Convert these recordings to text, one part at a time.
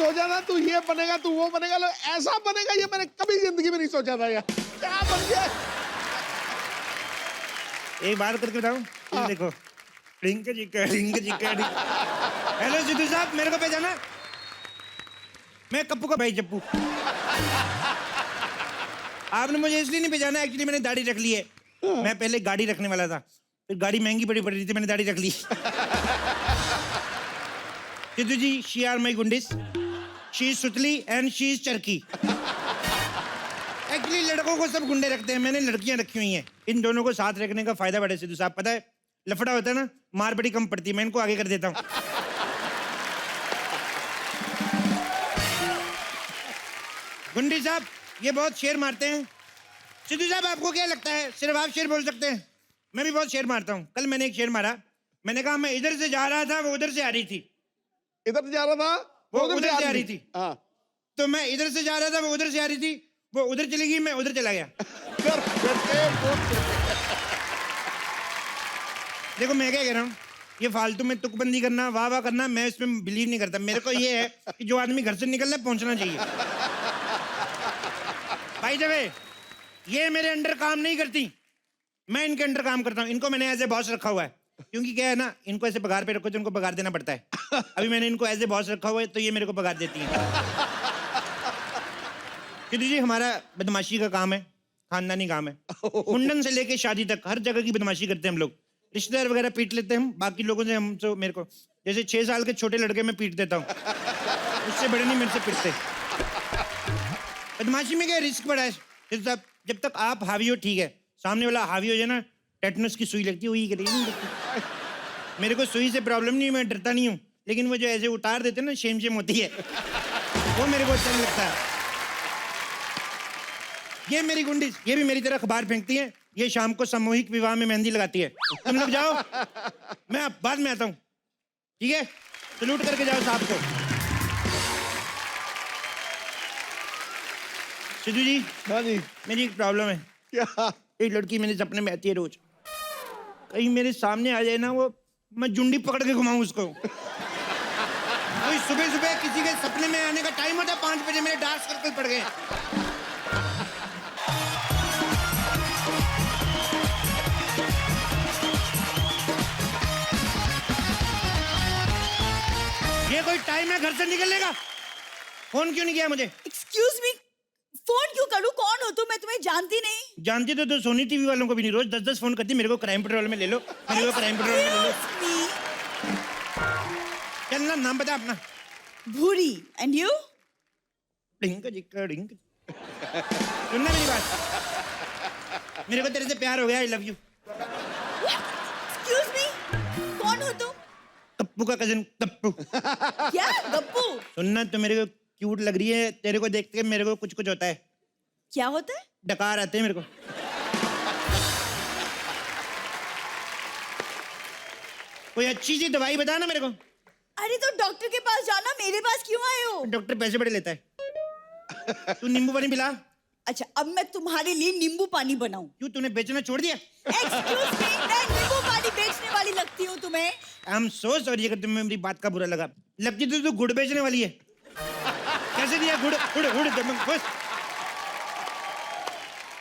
सोचा था तू ये बनेगा, तू वो बनेगा, लो ऐसा बनेगा ये मैंने कभी जिंदगी में नहीं सोचा था यार। क्या बन गया। एक बात करके बताऊं, ये देखो रिंग जिक्का हेलो सिद्धू साहब, मेरे को पहचाना? मैं कप्पू का भाई चप्पू। आपने मुझे इसलिए नहीं पहचाना, एक्चुअली मैंने दाढ़ी रख ली है। मैं पहले गाड़ी रखने वाला था, फिर गाड़ी महंगी पड़ रही थी, मैंने दाढ़ी रख ली। Sidhu ji, she are my गुंडिस, शी इज सुतली एंड शी इज चरकी। एक्चुअली लड़कों को सब गुंडे रखते हैं, मैंने लड़कियां रखी हुई हैं। इन दोनों को साथ रखने का फायदा बड़ा है सिद्धू साहब, पता है? लफड़ा होता है ना, मार बड़ी कम पड़ती है। मैं इनको आगे कर देता हूँ। गुंडी साहब ये बहुत शेर मारते हैं। सिद्धू साहब आपको क्या लगता है सिर्फ आप शेर बोल सकते हैं? मैं भी बहुत शेर मारता हूँ। कल मैंने एक शेर मारा, मैंने कहा मैं इधर से जा रहा था, वो उधर से आ रही थी। इधर से जा रहा था, वो उधर से आ रही थी। हाँ। तो मैं इधर से जा रहा था, वो उधर से आ रही थी। वो उधर चली गई, मैं उधर चला गया। देखो मैं क्या कह रहा हूँ, ये फालतू में तुकबंदी करना, वाह वाह करना, मैं इसमें बिलीव नहीं करता। मेरे को ये है कि जो आदमी घर से निकल रहा है पहुंचना चाहिए। भाई जब ये मेरे अंडर काम नहीं करती, मैं इनके अंडर काम करता हूँ। इनको मैंने एज ए बॉस रखा हुआ है, क्योंकि क्या है ना, इनको ऐसे पगार पे रखो तो इनको पगार देना पड़ता है। अभी मैंने इनको एज ए बॉस रखा हुआ है, तो ये मेरे को पगार देती है। सिद्धू जी, हमारा बदमाशी का काम है, खानदानी काम है। मुंडन से लेके शादी तक हर जगह की बदमाशी करते हैं हम लोग। रिश्तेदार वगैरह पीट लेते हैं हम, बाकी लोगों से हम तो मेरे को जैसे 6 साल के छोटे लड़के मैं पीट देता हूँ, उससे बड़े नहीं मेरे से पीटते। बदमाशी में क्या रिस्क बड़ा है साहब? जब तक आप हावी हो ठीक है, सामने वाला हावी हो जाए ना, टेटनस की सुई लगती है, वही करेगी। मेरे को सुई से प्रॉब्लम नहीं है, मैं डरता नहीं हूँ, लेकिन वो जो ऐसे उतार देते हैं ना, शेम शेम होती है, वो मेरे को अच्छा नहीं लगता है। ये मेरी गुंडी, ये भी मेरी तरह अखबार फेंकती है। ये शाम को सामूहिक विवाह में मेहंदी लगाती है। तुम लोग जाओ, मैं बाद में आता हूँ, ठीक है? सलूट करके जाओ साहब को। सिद्धू जी, हाँ जी। मेरी एक प्रॉब्लम है। क्या? एक लड़की मेरे सपने में आती है रोज, कहीं मेरे सामने आ जाए ना वो, मैं जुंडी पकड़ के घुमाऊं उसको। कोई सुबह सुबह किसी के सपने में आने का टाइम होता है 5 बजे, मेरे डार्क सर्कल पड़ गए। ये कोई टाइम है घर से निकलने का? फोन क्यों नहीं किया मुझे? एक्सक्यूज मी, फोन क्यों करूं? कौन हो तुम? मैं तुम्हें जानती नहीं। जानती तो सोनी टीवी वालों को भी नहीं, रोज 10-10 फोन करती। मेरे को क्राइम पेट्रोल में ले लो, मेरे को क्राइम पेट्रोल में ले लो। चलना, नाम बता अपना। भूरी। And you? डिंग जिक्का डिंग। सुनना मेरी बात, मेरे को तेरे से प्यार हो गया, I love you. Excuse me, कौन हो तुम? कप्पू का कजन कप्पू। क्या गप्पू? सुनना, तो मेरे को क्यूट लग रही है, तेरे को देख के मेरे को कुछ कुछ होता है। क्या होता है? डकार आते हैं मेरे को। कोई अच्छी सी दवाई बता ना मेरे को। अरे तो डॉक्टर के पास जाना, मेरे पास क्यों आए हो? डॉक्टर पैसे बड़े लेता है। तू नींबू पानी पिला। अच्छा, अब मैं तुम्हारे लिए नींबू पानी बनाऊं? क्यों, तूने बेचना छोड़ दिया? एक्सक्यूज मी, मैं नींबू पानी बेचने वाली लगती हूँ तुम्हें? आई एम सो सॉरी अगर तुम्हें मेरी बात का बुरा लगा। लगती तो तू गुड़ बेचने वाली है। कैसे दिया गुड़? गुड़ गुड़ बस।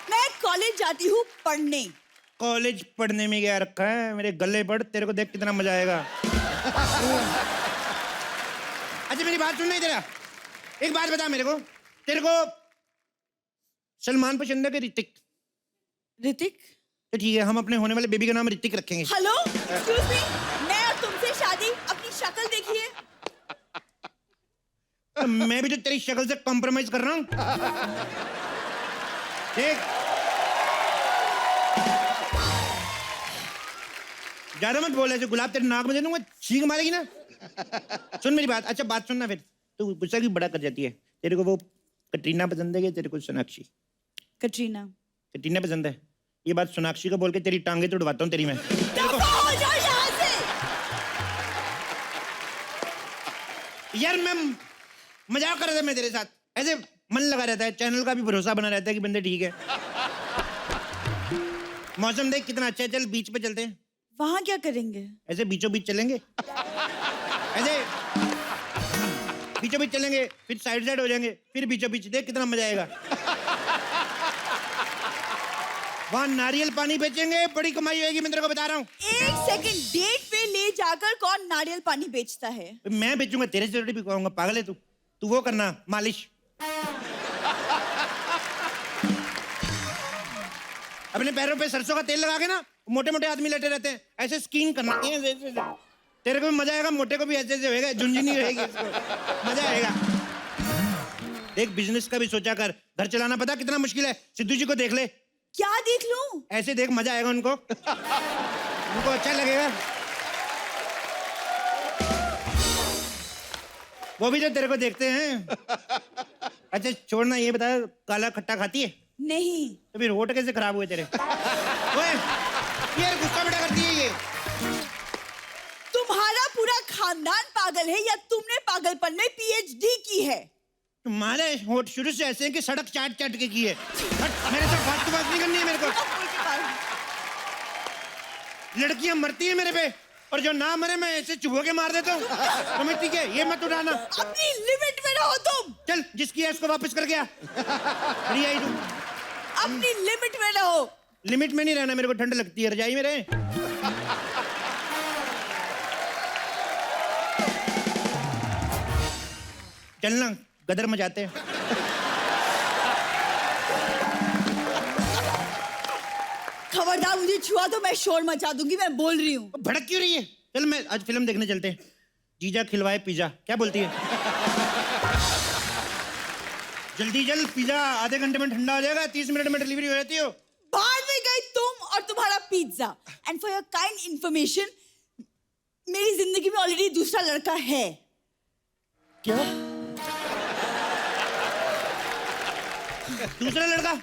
मैं कॉलेज जाती हूँ पढ़ने। कॉलेज पढ़ने में क्या रखा है? मेरे गले पढ़, तेरे को देख कितना मजा आएगा। अच्छा मेरी बात सुनना तेरा, एक बात बता मेरे को, तेरे को सलमान पसंद है कि ऋतिक? ऋतिक? तो ठीक है, हम अपने होने वाले बेबी का नाम ऋतिक रखेंगे। हेलो, एक्सक्यूज मी, मैं और तुमसे शादी, अपनी शक्ल देखिए। तो मैं भी तो तेरी शक्ल से कॉम्प्रोमाइज कर रहा हूँ। देख, ज्यादा मत बोल, ऐसे गुलाब तेरे नाक में दे दूंगा, छींक मारेगी ना। सुन मेरी बात, अच्छा बात सुनना, फिर तू गुस्सा भी बड़ा कर जाती है। तेरे को वो कटरीना पसंद है कि तेरे को सोनाक्षी? कटरीना। कटरीना पसंद है? ये बात सोनाक्षी को बोल के तेरी टांगे तोड़वाता हूँ तेरी मैं। हो जाओ यहाँ से। यार मैं मजाक कर रहा था मैं तेरे साथ, ऐसे मन लगा रहता है, चैनल का भी भरोसा बना रहता है कि बंदे ठीक है। मौसम देख कितना अच्छा है, चल बीच पे चलते हैं। वहाँ क्या करेंगे? ऐसे बीचों बीच चलेंगे, ऐसे बीचों बीच चलेंगे, फिर साइड साइड हो जाएंगे, फिर बीचों बीच। देख कितना मजा आएगा। वहाँ नारियल पानी बेचेंगे, बड़ी कमाई होगी, मैं तेरे को बता रहा हूँ। एक सेकंड, डेट पे ले जाकर कौन नारियल पानी बेचता है? मैं बेचूंगा, तेरे से भी कहूंगा। पागल है तू? तू वो करना, मालिश। अपने पैरों पे सरसों का तेल लगा के ना, मोटे मोटे आदमी लेटे रहते हैं, ऐसे स्कीन करना। तेरे को भी मजा आएगा, मोटे को भी ऐसे ऐसे होएगा, झुंझुनी होएगी इसको, मजा आएगा। देख, बिजनेस का भी सोचा कर। घर चलाना पता कितना मुश्किल है। सिद्धू जी को देख ले। क्या देख लूं? ऐसे देख, मजा आएगा उनको। उनको अच्छा लगेगा। वो भी जो तेरे को देखते हैं। अच्छा छोड़ना, ये बता, काला खट्टा खाती है? नहीं। तो फिर होठ कैसे खराब हुए तेरे? ओए, ये गुस्सा बेटा करती है ये। तुम्हारा पूरा खानदान पागल है या तुमने पागलपन में पीएचडी की है? तुम्हारे होठ शुरू से ऐसे हैं कि सड़क चाट चाट के की है। मेरे से फालतू बात नहीं करनी है मेरे को। लड़कियां मरती है मेरे पे, और जो ना मरे मैं ऐसे चुभो के मार देता हूँ। तुम्हें ठीक है, ये मत उठाना। अपनी लिमिट में रहो तुम। चल, जिसकी है उसको वापस कर गया। बढ़िया ही तुम। अपनी लिमिट में रहो। लिमिट में नहीं रहना, मेरे को ठंड लगती है, रजाई में रहे। चलना, गदर मचाते हैं। खबरदार मुझे छुआ तो मैं शोर मचा दूंगी, मैं बोल रही हूँ। भड़क क्यों रही है? चल, मैं आज फिल्म देखने चलते हैं। जीजा खिलवाए पिज्जा, क्या बोलती है? जल्दी चल, पिज्जा आधे घंटे में ठंडा हो जाएगा, 30 मिनट में डिलीवरी हो जाती हो। बाहर में गई तुम और तुम्हारा pizza. And for your kind information, मेरी जिंदगी में ऑलरेडी दूसरा लड़का है। क्या? दूसरा लड़का?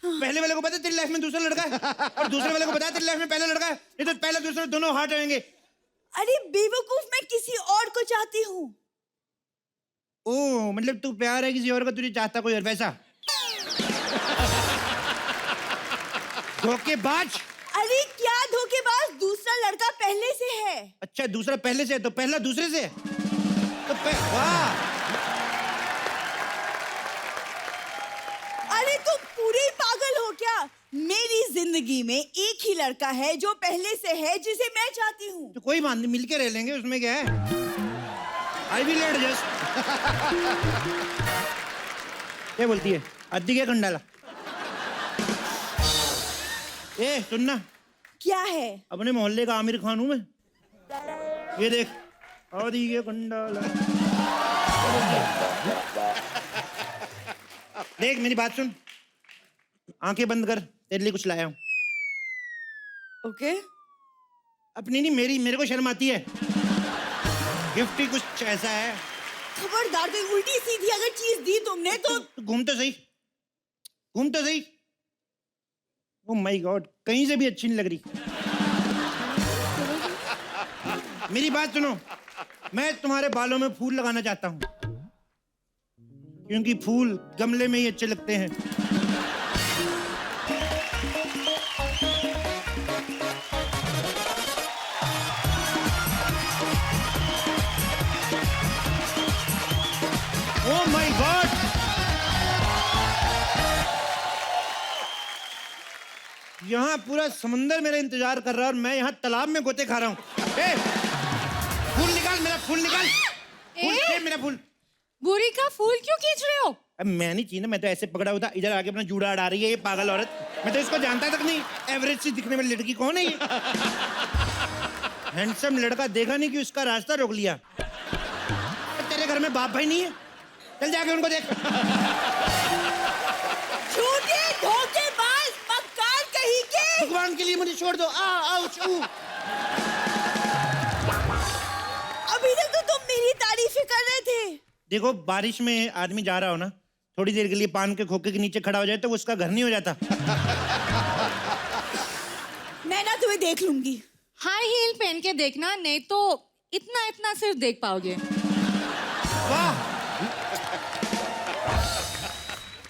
पहले वाले को पता तेरी लाइफ में दूसरा लड़का है, और दूसरे वाले को पता तेरी लाइफ में पहला लड़का है। ये तो पहला दूसरा दोनों हार्ट होंगे। अरे बेवकूफ, मैं किसी और को चाहती हूँ। ओह, मतलब तू प्यार है किसी और का, तुझे चाहता कोई और, वैसा? धोखेबाज। अरे क्या धोखेबाज, दूसरा लड़का पहले से है। अच्छा, दूसरा पहले से है, तो पहला दूसरे से है? तो वाह। अरे तुम पूरे ही पागल हो क्या? मेरी जिंदगी में एक ही लड़का है जो पहले से है, जिसे मैं चाहती हूँ। तो कोई बात नहीं, मिलके रह लेंगे, उसमें क्या है? I will adjust. क्या बोलती है? अद्दी क्या कंडाला? ए सुनना। क्या है? अपने मोहल्ले का आमिर खान हूं मैं। ये देख, आदि के कंडाला। देख, मेरी बात सुन, आंखें बंद कर, तेरे लिए कुछ लाया हूं। ओके। अपनी नहीं, मेरी, मेरे को शर्म आती है। गिफ्ट ही कुछ ऐसा है। खबरदार, कोई उल्टी सीधी अगर चीज दी तुमने तो घूम तो सही, घूम तो सही। ओह माय गॉड, कहीं से भी अच्छी नहीं लग रही। मेरी बात सुनो, मैं तुम्हारे बालों में फूल लगाना चाहता हूं, क्योंकि फूल गमले में ही अच्छे लगते हैं। ओह माय गॉड, यहाँ पूरा समंदर मेरा इंतजार कर रहा है और मैं यहाँ तालाब में गोते खा रहा हूँ। फूल निकाल, मेरा फूल निकाल। फूल दे, मेरा फूल। बुरी का फूल क्यों खींच रहे हो? अब मैं नहीं चाहिए ना, मैं तो ऐसे पकड़ा हुआ था, इधर आके अपना जूड़ा अड़ा रही है ये पागल औरत। मैं तो इसको जानता तक नहीं। एवरेज सी दिखने वाली लड़की कौन है ये? हैंडसम लड़का देखा नहीं कि उसका रास्ता रोक लिया। तेरे घर में बाप भाई नहीं है? चल जाके उनको देख। झूठे धोखेबाज मक्कार कहीं के। भगवान के लिए मुझे छोड़ दो। आउच, ऊ। अभी तक तो तुम मेरी तारीफें कर रहे थे। देखो, बारिश में आदमी जा रहा हो ना, थोड़ी देर के लिए पान के खोखे के नीचे खड़ा हो जाए तो वो उसका घर नहीं हो जाता। मैं ना तुम्हें देख लूंगी। हाई हील पहन के देखना, नहीं तो इतना इतना सिर्फ देख पाओगे। वाह,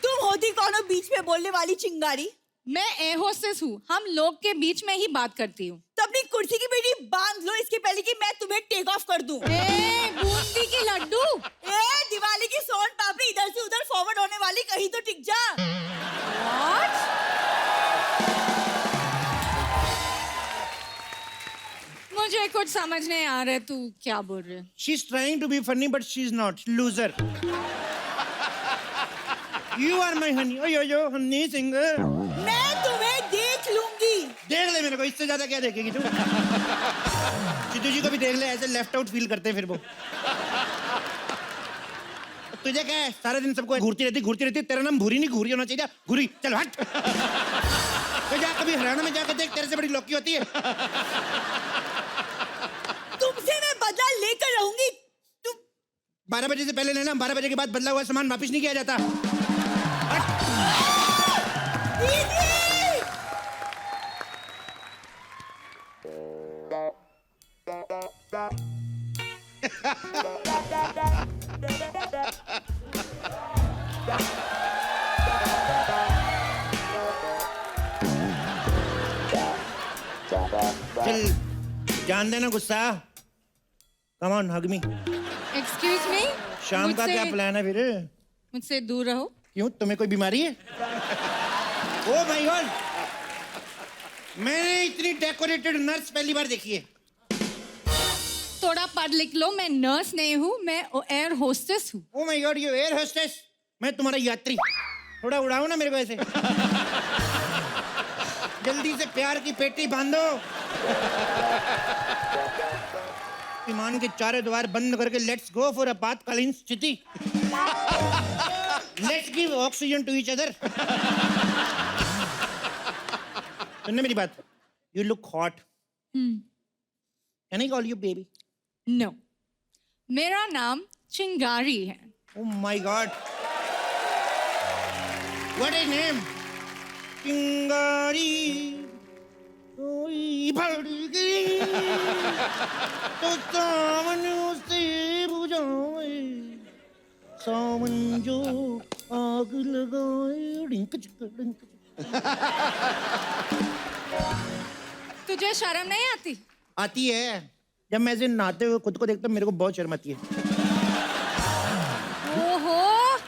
तुम होती कौन हो बीच में बोलने वाली चिंगारी? मैं एयर होस्टेस हूँ, हम लोग के बीच में ही बात करती हूँ। तो अपनी कुर्सी की बेटी बांध लो इसके पहले कि मैं तुम्हें टेक ऑफ कर दूं। ए बूंदी की लड्डू। ए दिवाली की सोन पापड़ी इधर से उधर फॉरवर्ड होने वाली, कहीं तो टिक जा। What? मुझे कुछ समझ नहीं आ रहा है तू क्या बोल रहे है। She's trying to be funny, but she's not. Loser. You are my honey. Oh, yo, honey singer. मैं तुम्हें देख लूंगी। देख ले मेरे को, इससे ज्यादा क्या देखेगी तू? सिद्धू जी को भी देख ले, ऐसे लेफ्ट आउट फील करते हैं फिर वो। तुझे क्या है, सारा दिन सबको घूरती रहती। तेरा नाम भूरी नहीं घूरी होना चाहिए। घूरी, चल हट। तो जा कभी हरियाणा में जाके देख, तेरे से बड़ी लौकी होती है। तुमसे मैं बदला लेकर रहूंगी। तुम 12 बजे से पहले लेना, 12 बजे के बाद बदला हुआ सामान वापिस नहीं किया जाता। दीदी! चल जान देना गुस्सा। Come on hug me. Excuse me. शाम का क्या प्लान है फिर? मुझसे दूर रहो। क्यों, तुम्हें कोई बीमारी है? ओ माय गॉड, मैंने इतनी डेकोरेटेड नर्स पहली बार देखी है। थोड़ा पढ़ लिख लो, मैं नर्स नहीं हूँ, मैं एयर होस्टेस हूँ। Oh my God, you air hostess, मैं तुम्हारा यात्री। थोड़ा उड़ाओ ना मेरे को ऐसे। जल्दी से प्यार की पेटी बांधो। विमान के चारों द्वार बंद करके लेट्स गो फॉर आपातकालीन स्थिति। Let's give oxygen to each other. सुनने मेरी बात, you look hot. Can I call you baby? No, मेरा नाम चिंगारी है। Oh my God! What a name! चिंगारी कोई भड़ गई तो सावन से बुझाए, सावन जो आग लगाए। डिंक चिक डिंक चिक। तुझे शर्म नहीं आती? आती है, जब मैं ऐसे नहाते हुए खुद को देखता हूँ मेरे को बहुत शर्म आती है। ओहो,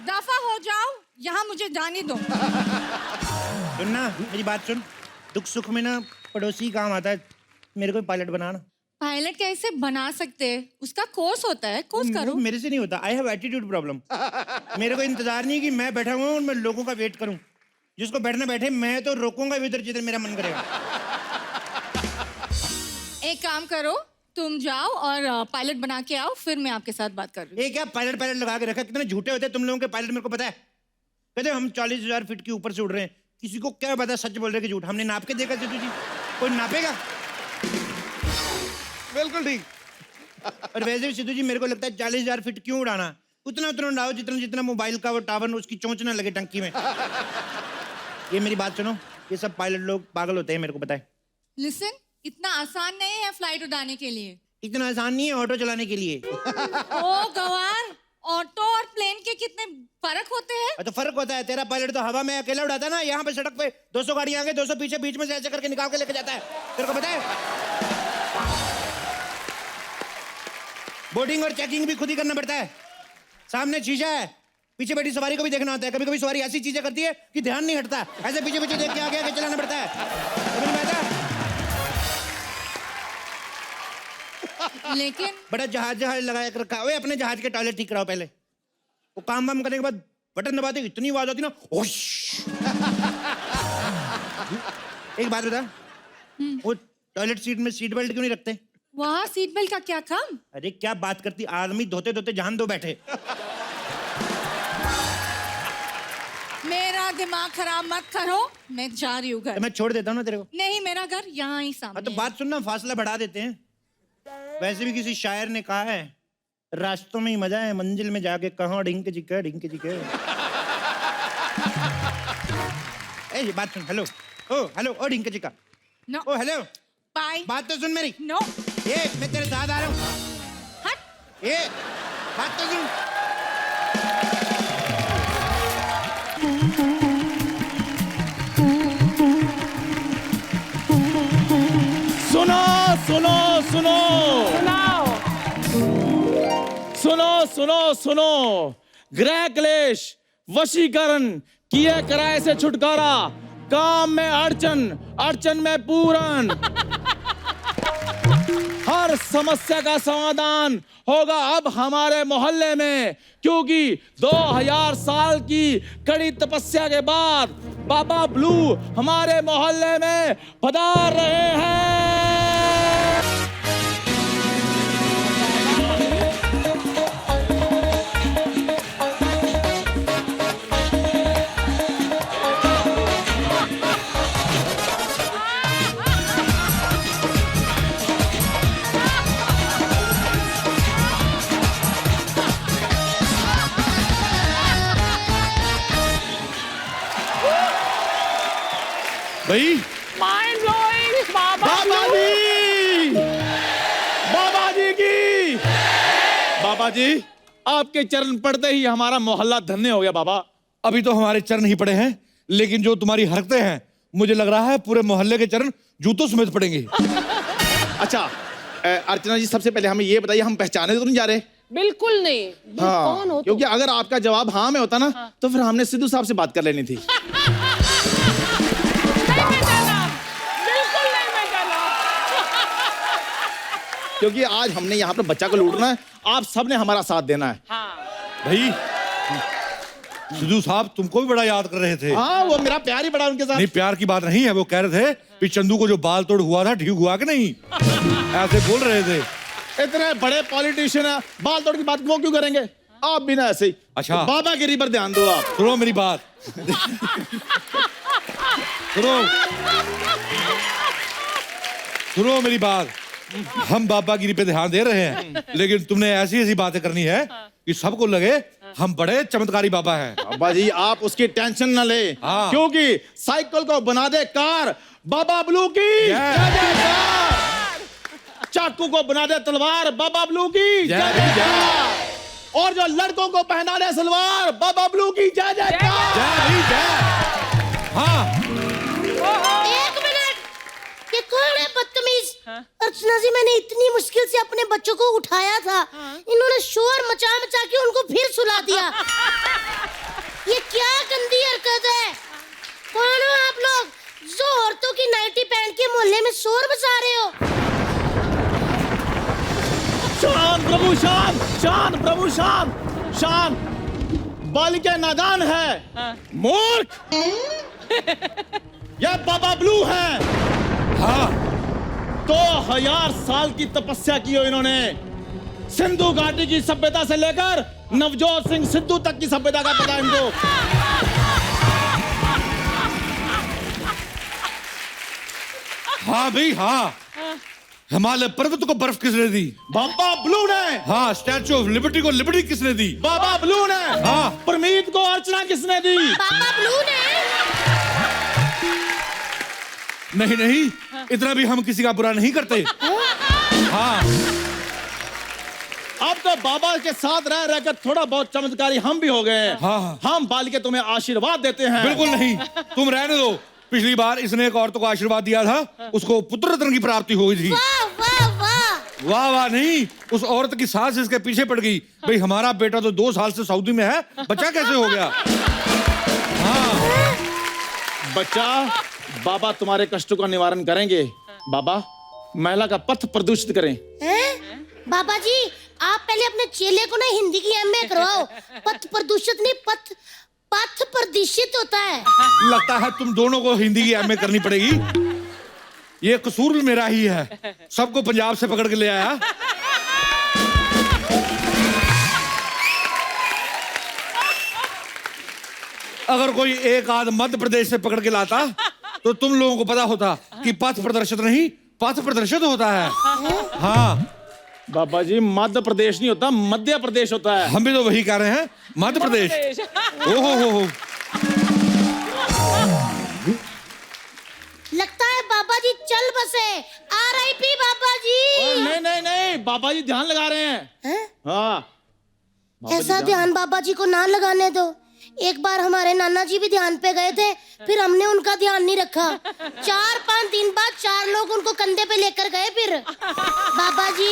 दफा हो जाओ, यहाँ मुझे जाने दो। सुनना मेरी बात सुन, दुख सुख में ना पड़ोसी काम आता है। मेरे को पायलट बनाना। पायलट कैसे बना सकते हैं? उसका कोर्स होता है, कोर्स करो। मेरे से नहीं होता। I have attitude problem. मेरे को इंतजार नहीं कि मैं बैठा हुआ हूँ और मैं लोगों का वेट करूँ। जिसको बैठना बैठे, मैं तो रोकूंगा इधर जिधर मेरा मन करेगा। एक काम करो, तुम जाओ और पायलट बना के आओ, फिर मैं आपके साथ बात कर रही हूँ। ये क्या पायलट लगा के रखा? कितने झूठे होते हैं तुम लोगों के पायलट, मेरे को पता है। कहते हम 40,000 फीट के ऊपर से उड़ रहे हैं। किसी को क्या पता सच बोल रहे कि झूठ? हमने नाप के देखा सिद्धू जी, कोई नापेगा? बिल्कुल ठीक। और वैसे भी सिद्धू जी मेरे को लगता है 40,000 फीट क्यों उड़ाना, उतना उड़ाओ जितना मोबाइल का वो टावर उसकी चोंच ना लगे टंकी में। ये मेरी बात सुनो, ये सब पायलट लोग पागल होते हैं, मेरे को पता है। लिसन, इतना आसान नहीं है फ्लाइट उड़ाने के लिए। इतना आसान नहीं है ऑटो चलाने के लिए। ओ गवार, ऑटो और प्लेन के कितने फर्क होते हैं? तो फर्क होता है। तेरा पायलट तो हवा में अकेला उड़ाता है ना, यहाँ पे सड़क पे 200 गाड़ियां आगे 200 पीछे, बीच में से ऐसे करके निकाल के लेके जाता है। तेरे को पता है? बोर्डिंग और चेकिंग भी खुद ही करना पड़ता है। सामने शीशा है, पीछे बैठी सवारी को भी देखना होता है। कभी कभी सवारी ऐसी चीजें करती है कि ध्यान नहीं हटता, ऐसे पीछे पीछे देख के आगे आगे चलाना पड़ता है। लेकिन बड़ा जहाज लगा कर रखा है। अपने जहाज के टॉयलेट ठीक कराओ पहले। वो काम वाम करने के बाद बटन दबाते इतनी आवाज आती ना, ओश। एक बात बता, वो टॉयलेट सीट में सीट बेल्ट क्यों नहीं रखते? वहाँ सीट बेल्ट का क्या काम? अरे क्या बात करती, आदमी धोते धोते जहां दो बैठे। मेरा दिमाग खराब मत करो, मैं जा रही हूँ घर। तो मैं छोड़ देता हूँ ना तेरे को। नहीं, मेरा घर यहाँ ही हाँ सामने तो बात सुनना, फासला बढ़ा देते हैं। वैसे भी किसी शायर ने कहा है, रास्तों में ही मजा है, मंजिल में जाके कहाँ ढिंक चिके ढिंक चिके। ए बात सुन, हेलो ओ हेलो ओ ढिंक चिका। नो। ओ हेलो, बाय। बात तो सुन मेरी। नो। ये मैं तेरे साथ आ रहा हूँ। हट। ये बात तो सुन। सुनो सुनो सुनो सुनो सुनो सुनो गृह क्लेश, वशीकरण, किए कराए से छुटकारा, काम में अड़चन, अड़चन में पूरन, हर समस्या का समाधान होगा अब हमारे मोहल्ले में, क्योंकि 2000 साल की कड़ी तपस्या के बाद बाबा ब्लू हमारे मोहल्ले में पधार रहे हैं। भाई माइंड ब्लोइंग बाबा बाबा जी, बाबा जी की, बाबा जी आपके चरण पड़ते ही हमारा मोहल्ला धन्य हो गया बाबा। अभी तो हमारे चरण ही पड़े हैं, लेकिन जो तुम्हारी हरकतें हैं मुझे लग रहा है पूरे मोहल्ले के चरण जूतों समेत पड़ेंगे। अच्छा अर्चना जी, सबसे पहले हमें ये बताइए, हम पहचाने तो नहीं जा रहे? बिल्कुल नहीं। कौन हो तुम? क्योंकि अगर आपका जवाब हाँ में होता ना, तो फिर हमने सिद्धू साहब से बात कर लेनी थी। नहीं पहचाना, बिल्कुल नहीं पहचाना। क्योंकि आज हमने यहाँ पर बच्चा को लूटना है, आप सबने हमारा साथ देना है। भाई सिद्धू साहब तुमको भी बड़ा याद कर रहे थे। हाँ, वो मेरा प्यार ही बड़ा उनके साथ। नहीं, प्यार की बात नहीं है, वो कह रहे थे कि चंदू को जो बाल तोड़ हुआ था ठीक हुआ कि नहीं, ऐसे बोल रहे थे। इतने बड़े पॉलिटिशियन है, बाल तोड़ की बात वो क्यों करेंगे? आप भी ना ऐसे ही। अच्छा। तो बाबा गिरी पर ध्यान दो आप। सुनो मेरी बात, सुनो मेरी बात। हम बाबागिरी पे ध्यान दे रहे हैं, लेकिन तुमने ऐसी ऐसी बातें करनी है कि सबको लगे हम बड़े चमत्कारी बाबा हैं। बाबा जी आप उसकी टेंशन न ले, हाँ। क्योंकि साइकिल को बना दे कार, बाबा ब्लू की जय जयकार। चाकू को बना दे तलवार, बाबा ब्लू की जय जयकार। और जो लड़कों को पहना दे सलवार, बाबा ब्लू की जय जयकार। हाँ, एक मिनट, ये कौन है बदतमीज? अर्चना जी, मैंने इतनी मुश्किल से अपने बच्चों को उठाया था, इन्होंने शोर मचा मचा के उनको फिर सुला दिया। ये क्या गंदी हरकत है? कौन हो आप लोग जो औरतों की नाइटी पहन के मोहल्ले में शोर मचा रहे हो? शांत प्रभु शांत, शांत प्रभु शांत, शांत। बालिका नादान है, मूर्ख। यह बाबा ब्लू है। हाँ, 2000 साल की तपस्या की हो इन्होंने, सिंधु घाटी की सभ्यता से लेकर नवजोत सिंह सिद्धू तक की सभ्यता का पता है इनको। हाँ भाई हाँ, हिमालय पर्वत को बर्फ किसने दी? बाबा ब्लू ने। हाँ, स्टैचू ऑफ लिबर्टी को लिबर्टी किसने दी? बाबा ब्लू ने। हाँ। परमीत को अर्चना किसने दी? पापा ब्लू ने। नहीं नहीं, इतना भी हम किसी का बुरा नहीं करते। हाँ, अब तो बाबा के साथ रह रहकर थोड़ा बहुत चमत्कारी हम भी हो गए हैं। हाँ। हम बालिका तुम्हें आशीर्वाद देते हैं। बिल्कुल नहीं, तुम रहने दो। पिछली बार इसने एक औरत को आशीर्वाद दिया था, उसको पुत्र रत्न की प्राप्ति हुई थी। वाह वाह वाह। वाह वाह नहीं, उस औरत की सास इसके पीछे पड़ गई। भाई हमारा बेटा तो 2 साल से सऊदी में है, बच्चा कैसे हो गया? हाँ, बच्चा, बाबा तुम्हारे कष्टों का निवारण करेंगे। बाबा महिला का पथ प्रदूषित करें। हैं? बाबा जी, आप पहले अपने चेले को ना हिंदी की एमए करवाओ। पथ प्रदूषित नहीं, पथ प्रदूषित होता है। लगता है तुम दोनों को हिंदी की एमए करनी पड़ेगी। ये कसूर भी मेरा ही है, सबको पंजाब से पकड़ के ले आया। अगर कोई एक आध मध्य प्रदेश से पकड़ के लाता तो तुम लोगों को पता होता कि पथ प्रदर्शित नहीं, पथ प्रदर्शित होता है। हाँ बाबा जी, मध्य प्रदेश नहीं होता, मध्य प्रदेश होता है। हम भी तो वही कह रहे हैं, मध्य प्रदेश। ओहो। लगता है बाबा जी चल बसे। आरआईपी बाबा जी। नहीं नहीं नहीं, बाबा जी ध्यान लगा रहे हैं। हैं? हाँ, बाबा जी ऐसा ध्यान बाबा जी को ना लगाने दो। एक बार हमारे नाना जी भी ध्यान पे गए थे, फिर हमने उनका ध्यान नहीं रखा। 4-5 दिन बाद 4 लोग उनको कंधे पे लेकर गए। फिर बाबा जी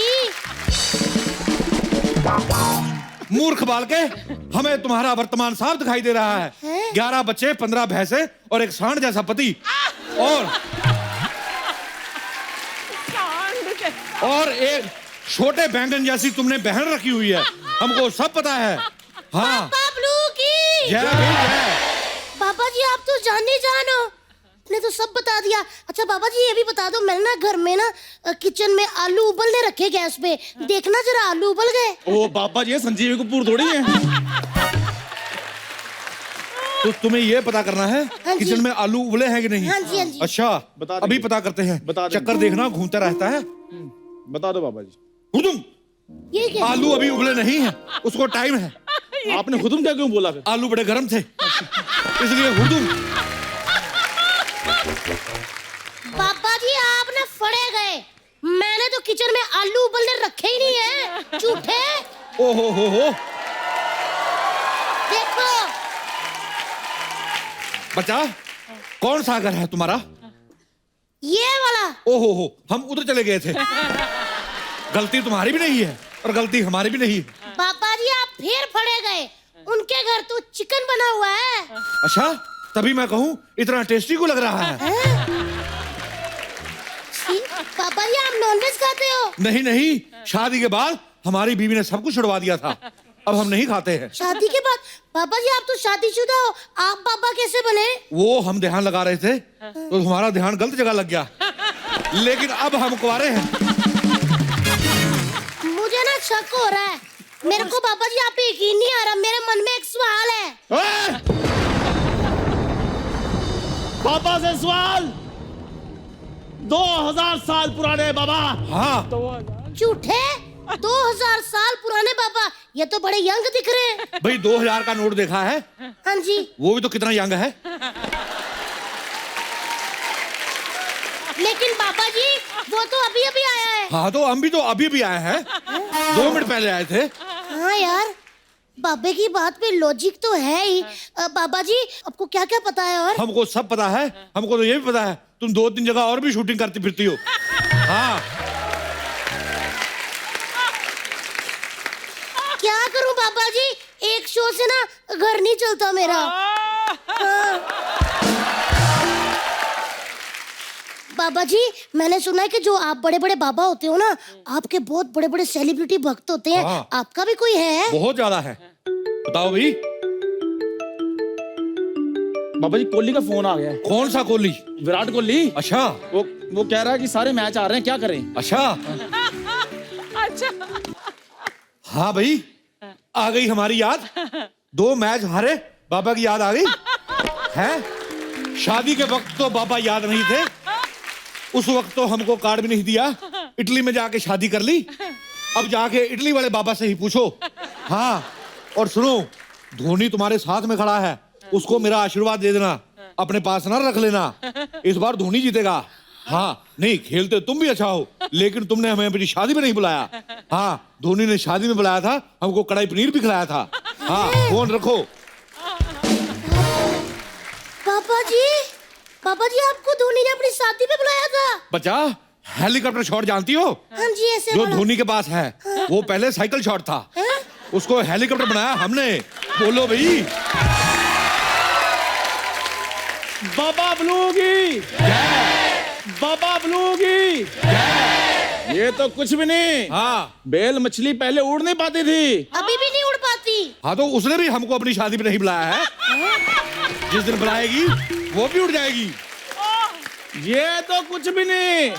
मूर्ख बालके, हमें तुम्हारा वर्तमान साफ दिखाई दे रहा है। 11 बच्चे, 15 भैंसे और एक सांड जैसा पति, और एक छोटे बैंगन जैसी तुमने बहन रखी हुई है। हमको सब पता है। हाँ, पापा ब्लू की जय भी जय। बाबा जी आप तो जाने जानो, आपने तो सब बता दिया। अच्छा बाबा जी ये भी बता दो, मैंने ना घर में ना किचन में आलू उबलने रखे गैस पे, देखना जरा आलू उबल गए। ओ बाबा जी, ये संजीवी कपूर थोड़ी है। तो तुम्हें ये पता करना है हाँ जी। किचन में आलू उबले हैं कि नहीं? हाँ जी, हाँ जी। अच्छा, बता देंगे। अभी पता करते हैं। बता देंगे। चक्कर देखना घूमता रहता है। बता दो बाबा जी। हुदुम, ये क्या? आलू अभी उबले नहीं है, उसको टाइम है। आपने खुदुम क्या क्यों बोला फिर? आलू बड़े गर्म थे इसलिए हुदुम। पापा जी आप ना फड़े गए, मैंने तो किचन में आलू उबलने रखे ही नहीं है, झूठे। ओ हो देखो बच्चा, कौन सा घर है तुम्हारा? ये वाला। ओ हो, हम उधर चले गए थे। गलती तुम्हारी भी नहीं है और गलती हमारी भी नहीं है। पापा जी आप फिर फड़े गए, उनके घर तो चिकन बना हुआ है। अच्छा, तभी मैं कहूँ इतना टेस्टी को लग रहा है। छी, पापा जी आप नॉनवेज खाते हो? नहीं नहीं, शादी के बाद हमारी बीवी ने सब कुछ छुड़वा दिया था, अब हम नहीं खाते हैं। शादी के बाद? पापा जी आप तो शादीशुदा हो, आप पापा कैसे बने? वो हम ध्यान लगा रहे थे तो हमारा ध्यान गलत जगह लग गया, लेकिन अब हम कुंवारे हैं। मुझे ना शक हो रहा है, मेरे को पापा जी आप पे यकीन नहीं आ रहा, मेरे मन में एक सवाल है। पापा से सवाल। 2000 साल पुराने बाबा। हाँ, झूठे? 2000 साल पुराने बाबा, ये तो बड़े यंग दिख रहे हैं। भाई 2000 का नोट देखा है? हाँ जी। वो भी तो कितना यंग है। लेकिन पापा जी वो तो अभी अभी आया है। हाँ, तो हम भी तो अभी भी आए हैं, 2 मिनट पहले आए थे। हाँ यार, बाबे की बात पे लॉजिक तो है ही। बाबा जी आपको क्या क्या पता है? और हमको सब पता है, हमको तो ये भी पता है तुम 2-3 जगह और भी शूटिंग करती फिरती हो। हाँ, क्या करूं पापा जी, एक शो से ना घर नहीं चलता मेरा। हाँ। बाबा जी मैंने सुना है कि जो आप बड़े बड़े बाबा होते हो ना, आपके बहुत बड़े बड़े सेलिब्रिटी भक्त होते हैं। हाँ। आपका भी कोई है? बहुत ज्यादा है। बताओ भाई। बाबा जी कोहली का फोन आ गया है। कौन सा कोहली? विराट कोहली। अच्छा, वो कह रहा है कि सारे मैच आ रहे हैं, क्या करें? अच्छा। अच्छा हाँ भाई, आ गई हमारी याद। 2 मैच हारे, बाबा की याद आ गई है। शादी के वक्त तो बाबा याद नहीं थे, उस वक्त तो हमको कार्ड भी नहीं दिया, इटली में जाके शादी कर ली। अब जाके इटली वाले बाबा से ही पूछो। हाँ, और सुनो, धोनी तुम्हारे साथ में खड़ा है, उसको मेरा आशीर्वाद दे देना, अपने पास ना रख लेना। इस बार धोनी जीतेगा। हाँ, नहीं खेलते तुम भी अच्छा हो, लेकिन तुमने हमें अपनी शादी में नहीं बुलाया। हाँ, धोनी ने शादी में बुलाया था, हमको कढ़ाई पनीर भी खिलाया था। हाँ, फोन रखो। पापा जी आपको धोनी ने अपनी शादी में बुलाया था? बच्चा, हेलीकॉप्टर शॉट जानती हो? हाँ जी, ऐसे जो वाला। धोनी के पास है, वो पहले साइकिल शॉट था, उसको हेलीकॉप्टर बनाया हमने। बोलो भाई। बाबा ब्लू की बाबा ब्लू की ये तो कुछ भी नहीं। हाँ, बेल मछली पहले उड़ नहीं पाती थी, अभी भी नहीं उड़ पाती। हाँ, तो उसने भी हमको अपनी शादी में नहीं बुलाया है। जिस दिन बुलाएगी वो भी उड़ जाएगी। ये तो कुछ भी नहीं।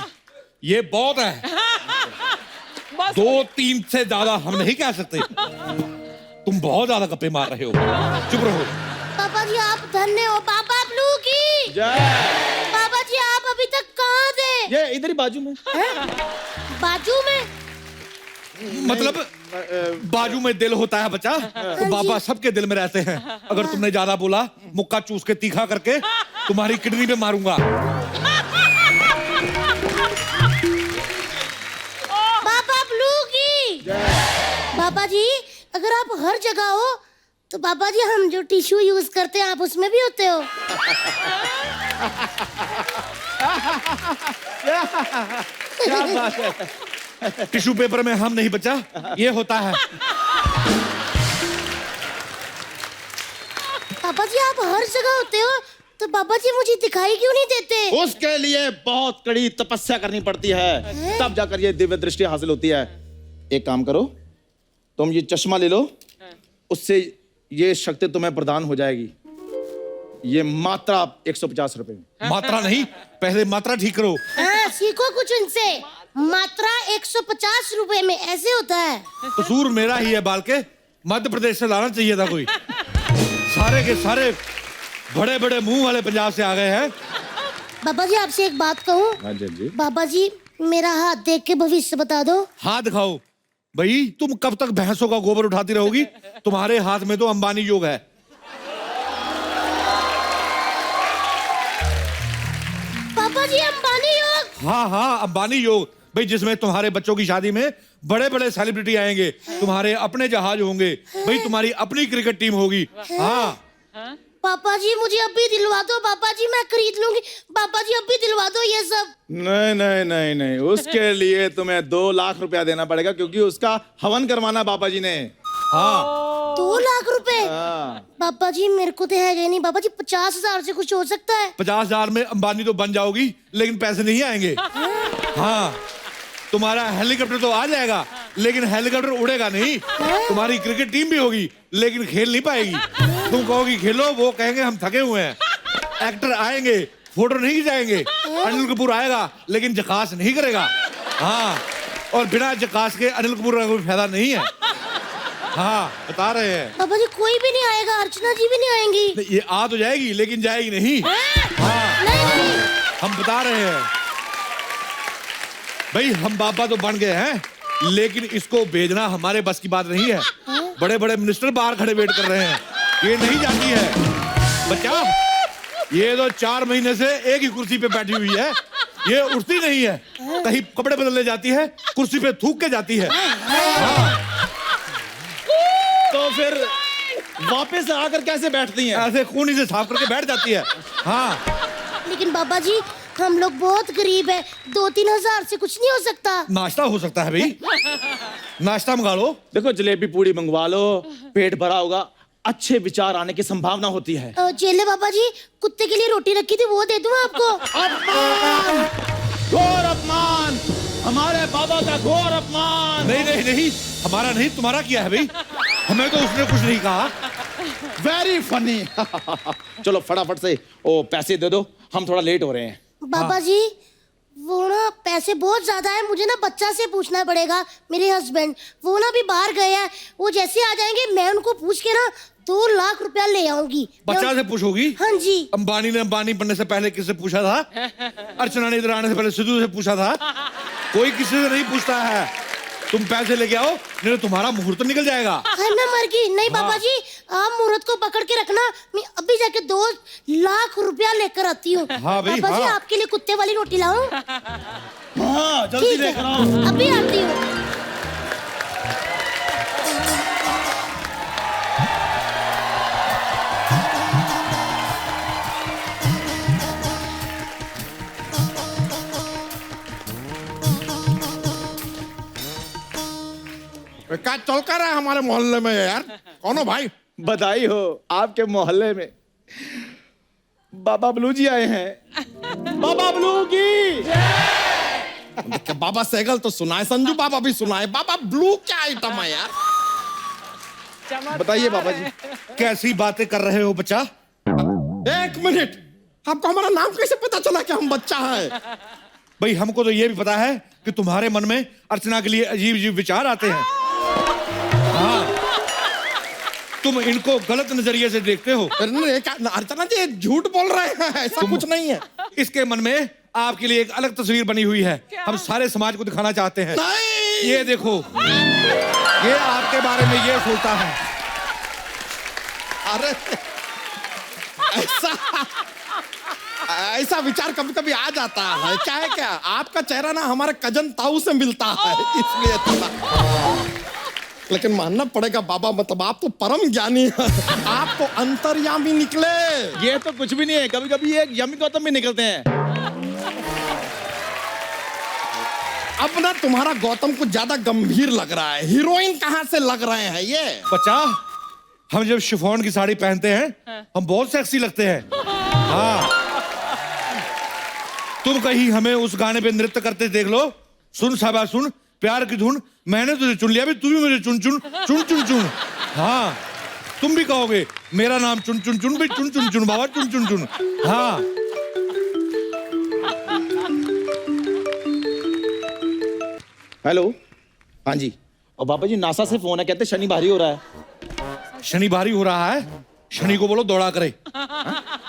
ये बहुत है, 2-3 से ज्यादा हम नहीं कह सकते। तुम बहुत ज्यादा गप्पे मार रहे हो, चुप रहो। पापा जी आप धन्य हो। पापा ब्लू की जय। पापा जी आप अभी तक कहाँ थे? ये इधर ही बाजू में। बाजू में? मतलब बाजू में दिल होता है बच्चा, तो बाबा सबके दिल में रहते हैं। अगर तुमने ज्यादा बोला, मुक्का चूस के तीखा करके तुम्हारी किडनी पे मारूंगा। पापा ब्लू की पापा जी अगर आप हर जगह हो तो पापा जी हम जो टिश्यू यूज करते हैं आप उसमें भी होते हो? क्या बात है। टिश्यू पेपर में हम नहीं बचा, ये होता है। पापा जी आप हर जगह होते हो, तो पापा जी मुझे दिखाई क्यों नहीं देते? उसके लिए बहुत कड़ी तपस्या करनी पड़ती है, तब जाकर ये दिव्य दृष्टि हासिल होती है। एक काम करो, तुम ये चश्मा ले लो, उससे ये शक्ति तुम्हें प्रदान हो जाएगी। ये मात्रा 150 रुपए में। मात्रा नहीं, पहले मात्रा ठीक करो। हाँ, सीखो कुछ उनसे। मात्रा 150 रुपए में ऐसे होता है। कसूर मेरा ही है बाल के, मध्य प्रदेश से लाना चाहिए था कोई। सारे के सारे बड़े बड़े मुंह वाले पंजाब से आ गए हैं। बाबा जी आपसे एक बात कहूँ? हाँ जी। बाबा जी मेरा हाथ देख के भविष्य बता दो। हाथ दिखाओ भाई, तुम कब तक भैंसों का गोबर उठाती रहोगी? तुम्हारे हाथ में तो अंबानी योग है। पापा जी अंबानी योग? हाँ, अंबानी योग भाई, जिसमें तुम्हारे बच्चों की शादी में बड़े बड़े सेलिब्रिटी आएंगे, तुम्हारे अपने जहाज होंगे भाई, तुम्हारी अपनी क्रिकेट टीम होगी। हाँ पापा जी मुझे अभी दिलवा दो, पापा जी मैं खरीद लूंगी। पापा जी अभी दिलवा दो ये सब। नहीं, उसके लिए तुम्हें 2 लाख रुपया देना पड़ेगा, क्योंकि उसका हवन करवाना पापा जी ने। हाँ 2 लाख रुपए? पापा जी मेरे को तो है नहीं। पापा जी 50,000 से कुछ हो सकता है? 50,000 में अंबानी तो बन जाओगी, लेकिन पैसे नहीं आएंगे। हाँ, तुम्हारा हेलीकॉप्टर तो आ जाएगा, लेकिन हेलीकॉप्टर उड़ेगा नहीं। तुम्हारी क्रिकेट टीम भी होगी, लेकिन खेल नहीं पाएगी। तुम कहोगी खेलो, वो कहेंगे हम थके हुए हैं। एक्टर आएंगे, फोटो नहीं खिंचाएंगे। अनिल कपूर आएगा, लेकिन जकास नहीं करेगा। हाँ, और बिना जकास के अनिल कपूर का कोई फायदा नहीं है। हाँ, बता रहे हैं। पापा जी कोई भी नहीं आएगा? अर्चना जी भी नहीं आएंगी? ये आ तो जाएगी, लेकिन जाएगी नहीं। हाँ, नहीं। हम बता रहे हैं भाई, हम बाबा तो बन गए हैं, लेकिन इसको भेजना हमारे बस की बात नहीं है। बड़े बड़े मिनिस्टर बाहर खड़े वेट कर रहे हैं, ये नहीं जाती है। बच्चा, ये तो 4 महीने से एक ही कुर्सी पे बैठी हुई है, ये उठती नहीं है। कहीं कपड़े बदलने जाती है, कुर्सी पे थूक के जाती है। तो फिर वापस आकर कैसे बैठती हैं? ऐसे खूनी से साफ करके बैठ जाती है। हाँ, लेकिन बाबा जी हम लोग बहुत गरीब है, 2-3 हजार से कुछ नहीं हो सकता? नाश्ता हो सकता है भाई, नाश्ता मंगा लो। देखो जलेबी पूड़ी मंगवा लो, पेट भरा होगा, अच्छे विचार आने की संभावना होती है। चेले बाबा जी कुत्ते के लिए रोटी रखी थी, वो दे दूं आपको? अपमान, घोर अपमान, हमारे बाबा का घोर अपमान। नहीं, हमारा नहीं, तुम्हारा किया है भाई। हमें तो उसने कुछ नहीं कहा। Very funny. चलो फटाफट से ओ पैसे दे दो, हम थोड़ा लेट हो रहे हैं। बाबा जी वो ना पैसे बहुत ज्यादा है, मुझे ना बच्चा से पूछना पड़ेगा। मेरे हस्बैंड वो ना भी बाहर गए हैं, वो जैसे आ जाएंगे मैं उनको पूछ के ना 2 लाख रुपया ले आऊंगी। बच्चा से पूछोगी? हाँ जी। अंबानी ने अंबानी बनने से पहले किससे पूछा था? अर्चना ने इधर आने से पहले सिद्धू से पूछा था? कोई किसी से नहीं पूछता है। तुम पैसे लेके आओ, नहीं तो तुम्हारा मुहूर्त निकल जाएगा। हाँ मैं मर गई। नहीं बाबा जी आप मुहूर्त को पकड़ के रखना, मैं अभी जाके 2 लाख रुपया लेकर आती हूँ। हाँ भाई, बाबा जी हाँ। आपके लिए कुत्ते वाली रोटी लाऊं? हाँ जल्दी ठीक लेकर है, आओ। अभी आती हूँ। क्या चल कर रहा है हमारे मोहल्ले में यार? कौन हो भाई? बधाई हो, आपके मोहल्ले में बाबा ब्लू जी आए हैं। बाबा ब्लू की बाबा सैगल तो सुनाए, संजू बाबा भी सुनाए, बाबा ब्लू क्या आइटम है यार? बताइए बाबा जी। कैसी बातें कर रहे हो बच्चा? 1 मिनट, आपको हमारा नाम कैसे पता चला कि हम बच्चा है? भाई हमको तो ये भी पता है कि तुम्हारे मन में अर्चना के लिए अजीब अजीब विचार आते हैं। हाँ, तुम इनको गलत नजरिए से देखते हो। अर्चना जी झूठ बोल रहे हैं, ऐसा कुछ नहीं है। इसके मन में आपके लिए एक अलग तस्वीर बनी हुई है, हम सारे समाज को दिखाना चाहते हैं। नहीं। ये देखो, ये आपके बारे में ये सोचता है। अरे ऐसा विचार कभी कभी आ जाता है। क्या है, क्या आपका चेहरा ना हमारे कजन ताऊ से मिलता है, इसलिए थोड़ा। लेकिन मानना पड़ेगा बाबा, मतलब आप तो परम ज्ञानी हैं। आप तो अंतर्यामी निकले। ये तो कुछ भी नहीं है, कभी कभी एक यमी गौतम भी निकलते हैं। अब ना तुम्हारा गौतम कुछ ज्यादा गंभीर लग रहा है। हीरोइन कहाँ से लग रहे हैं ये? बच्चा, हम जब शिफॉन की साड़ी पहनते हैं हम बहुत सेक्सी लगते हैं। हाँ, तुम कहीं हमें उस गाने पे नृत्य करते देख लो। सुन साबा सुन, प्यार की धुन, मैंने तुझे चुन लिया, भी तू भी मुझे चुन चुन चुन चुन चुन। हाँ, तुम भी कहोगे मेरा नाम चुन चुन चुन, भी चुन चुन चुन बाबा, चुन चुन चुन। हाँ, हेलो, हाँ जी। और बाबा जी नासा से फोन है, कहते शनि भारी हो रहा है। शनि भारी हो रहा है, शनि को बोलो दौड़ा करे।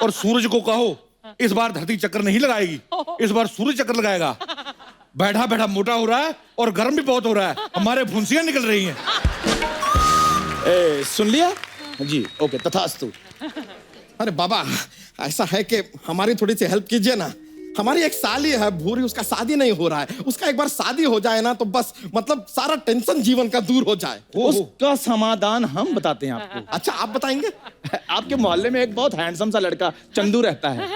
और सूरज को कहो इस बार धरती चक्कर नहीं लगाएगी, इस बार सूरज चक्कर लगाएगा। बैठा बैठा मोटा हो रहा है और गर्म भी बहुत हो रहा है, हमारे फुंसियां निकल रही हैं। सुन लिया जी, ओके, तथास्तु। अरे बाबा, ऐसा है कि हमारी थोड़ी सी हेल्प कीजिए ना। हमारी एक साली है भूरी, उसका शादी नहीं हो रहा है। उसका एक बार शादी हो जाए ना तो बस मतलब सारा टेंशन जीवन का दूर हो जाए। उसका समाधान हम बताते हैं आपको। अच्छा, आप बताएंगे? आपके मोहल्ले में एक बहुत हैंडसम सा लड़का चंदू रहता है,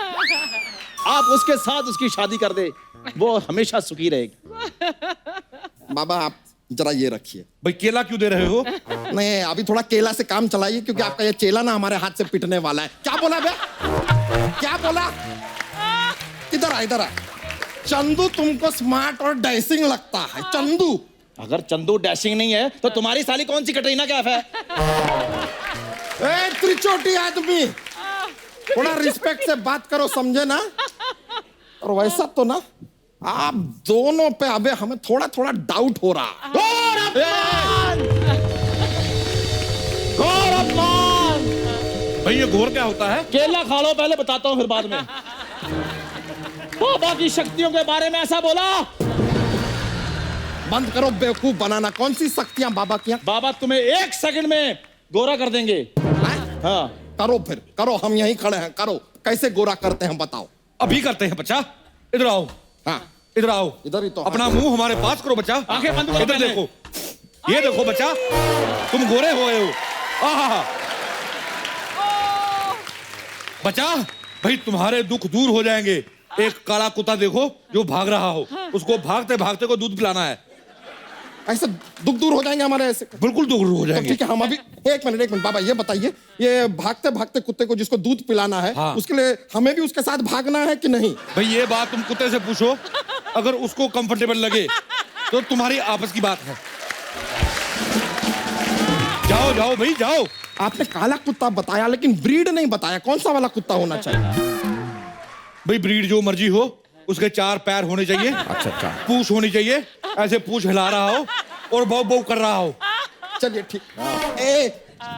आप उसके साथ उसकी शादी कर दे, वो हमेशा सुखी रहेगी। बाबा आप जरा ये रखिए। भाई केला क्यों दे रहे हो? नहीं, अभी थोड़ा केला से काम चलाइए, क्योंकि आपका ये चेला ना हमारे हाथ से पिटने वाला है। क्या बोला बे? क्या बोला? इधर आ, इधर आ। चंदू तुमको स्मार्ट और डैशिंग लगता है। चंदू, अगर चंदू डैशिंग नहीं है तो तुम्हारी साली कौन सी कटरीना कैफ है? ए त्रिचोटी आदमी, थोड़ा रिस्पेक्ट से बात करो, समझे ना? और वैसा तो ना आप दोनों पे अबे हमें थोड़ा थोड़ा डाउट हो रहा। भाई ये घोर क्या होता है? केला खा लो पहले, बताता हूँ फिर बाद में। बाबा की शक्तियों के बारे में ऐसा बोला। बंद करो बेवकूफ बनाना। कौन सी शक्तियां बाबा की? बाबा तुम्हें 1 सेकंड में गोरा कर देंगे। हाँ, करो, फिर करो, हम यहीं खड़े हैं। करो, कैसे गोरा करते हैं बताओ। अभी करते हैं बच्चा, इधर आओ। हाँ, इधर आओ, इधर ही तो। अपना मुंह हमारे पास करो बच्चा। आंखें बंद करो इधर पहले। देखो, ये देखो बच्चा, तुम गोरे हो गए हो। आहा, बच्चा भाई तुम्हारे दुख दूर हो जाएंगे। एक काला कुत्ता देखो जो भाग रहा हो, उसको भागते भागते को दूध पिलाना है। ऐसे दुख दूर हो जाएंगे हमारे? ऐसे बिल्कुल दूर हो तो जाएंगे। ठीक है, हम अभी एक मिनट बाबा, ये बताइए, ये भागते भागते कुत्ते को जिसको दूध पिलाना है, हाँ। उसके लिए हमें भी उसके साथ भागना है कि नहीं? भाई ये बात तुम कुत्ते से पूछो, अगर उसको कंफर्टेबल लगे तो तुम्हारी आपस की बात है। जाओ जाओ भाई जाओ। आपने काला कुत्ता बताया लेकिन ब्रीड नहीं बताया, कौन सा वाला कुत्ता होना चाहिए? भाई ब्रीड जो मर्जी हो, उसके 4 पैर होने चाहिए। अच्छा अच्छा, पूंछ होनी चाहिए, ऐसे पूंछ हिला रहा हो और बौ बौ कर रहा हो। चलिए ठीक।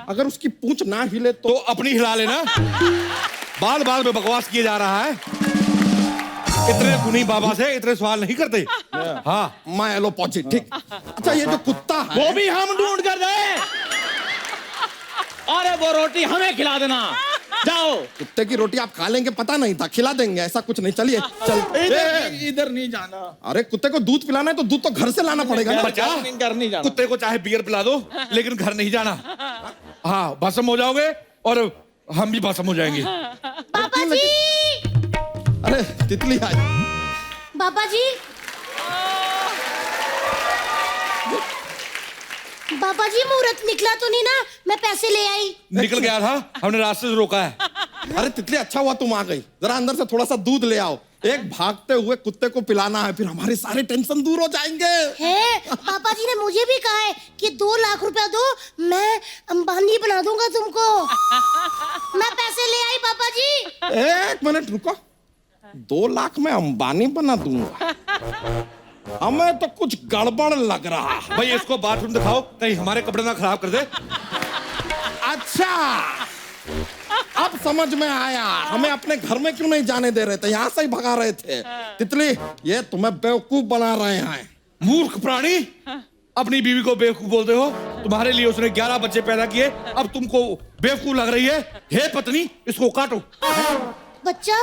अगर उसकी पूंछ ना हिले तो अपनी हिला लेना। बाल बाल में बकवास किए जा रहा है। इतने गुनी बाबा से इतने सवाल नहीं करते। हाँ, मैं एलोपैथी। ठीक। अच्छा, ये जो कुत्ता है वो भी हम ढूंढ कर दे। अरे वो रोटी हमें खिला देना। जाओ। कुत्ते की रोटी आप खा लेंगे पता नहीं था, खिला देंगे, ऐसा कुछ नहीं। चलिए चल। इधर नहीं जाना। अरे कुत्ते को दूध पिलाना है तो दूध तो घर से लाना पड़ेगा ना। बच्चा, घर नहीं जाना। कुत्ते को चाहे बियर पिला दो लेकिन घर नहीं जाना। हाँ, भस्म हो जाओगे और हम भी भस्म हो जाएंगे। पापा जी, अरे तितली आई। पापा जी, पापा जी मुहूर्त निकला तो नहीं ना? मैं पैसे ले आई। निकल गया था, हमने रास्ते से रोका है। अरे तितली, अच्छा हुआ तुम आ गई। जरा अंदर से थोड़ा सा दूध ले आओ। एक भागते हुए कुत्ते को पिलाना है, फिर हमारे सारे टेंशन दूर हो जाएंगे। है, पापा जी ने मुझे भी कहा है कि 2 लाख रुपया दो, मैं अंबानी बना दूंगा तुमको। मैं पैसे ले आई पापा जी। 1 मिनट रुको। 2 लाख में अंबानी बना दूंगा? हमें तो कुछ गड़बड़ लग रहा है। भाई इसको बाथरूम दिखाओ, कहीं हमारे कपड़े ना खराब कर दे। अच्छा, अब समझ में आया, हमें अपने घर में क्यों नहीं जाने दे रहे थे, यहाँ से ही भगा रहे थे। तितली, ये तुम्हें बेवकूफ बना रहे हैं। मूर्ख प्राणी, अपनी बीवी को बेवकूफ बोलते हो। तुम्हारे लिए उसने 11 बच्चे पैदा किए, अब तुमको बेवकूफ लग रही है। हे पत्नी, इसको काटो। बच्चा,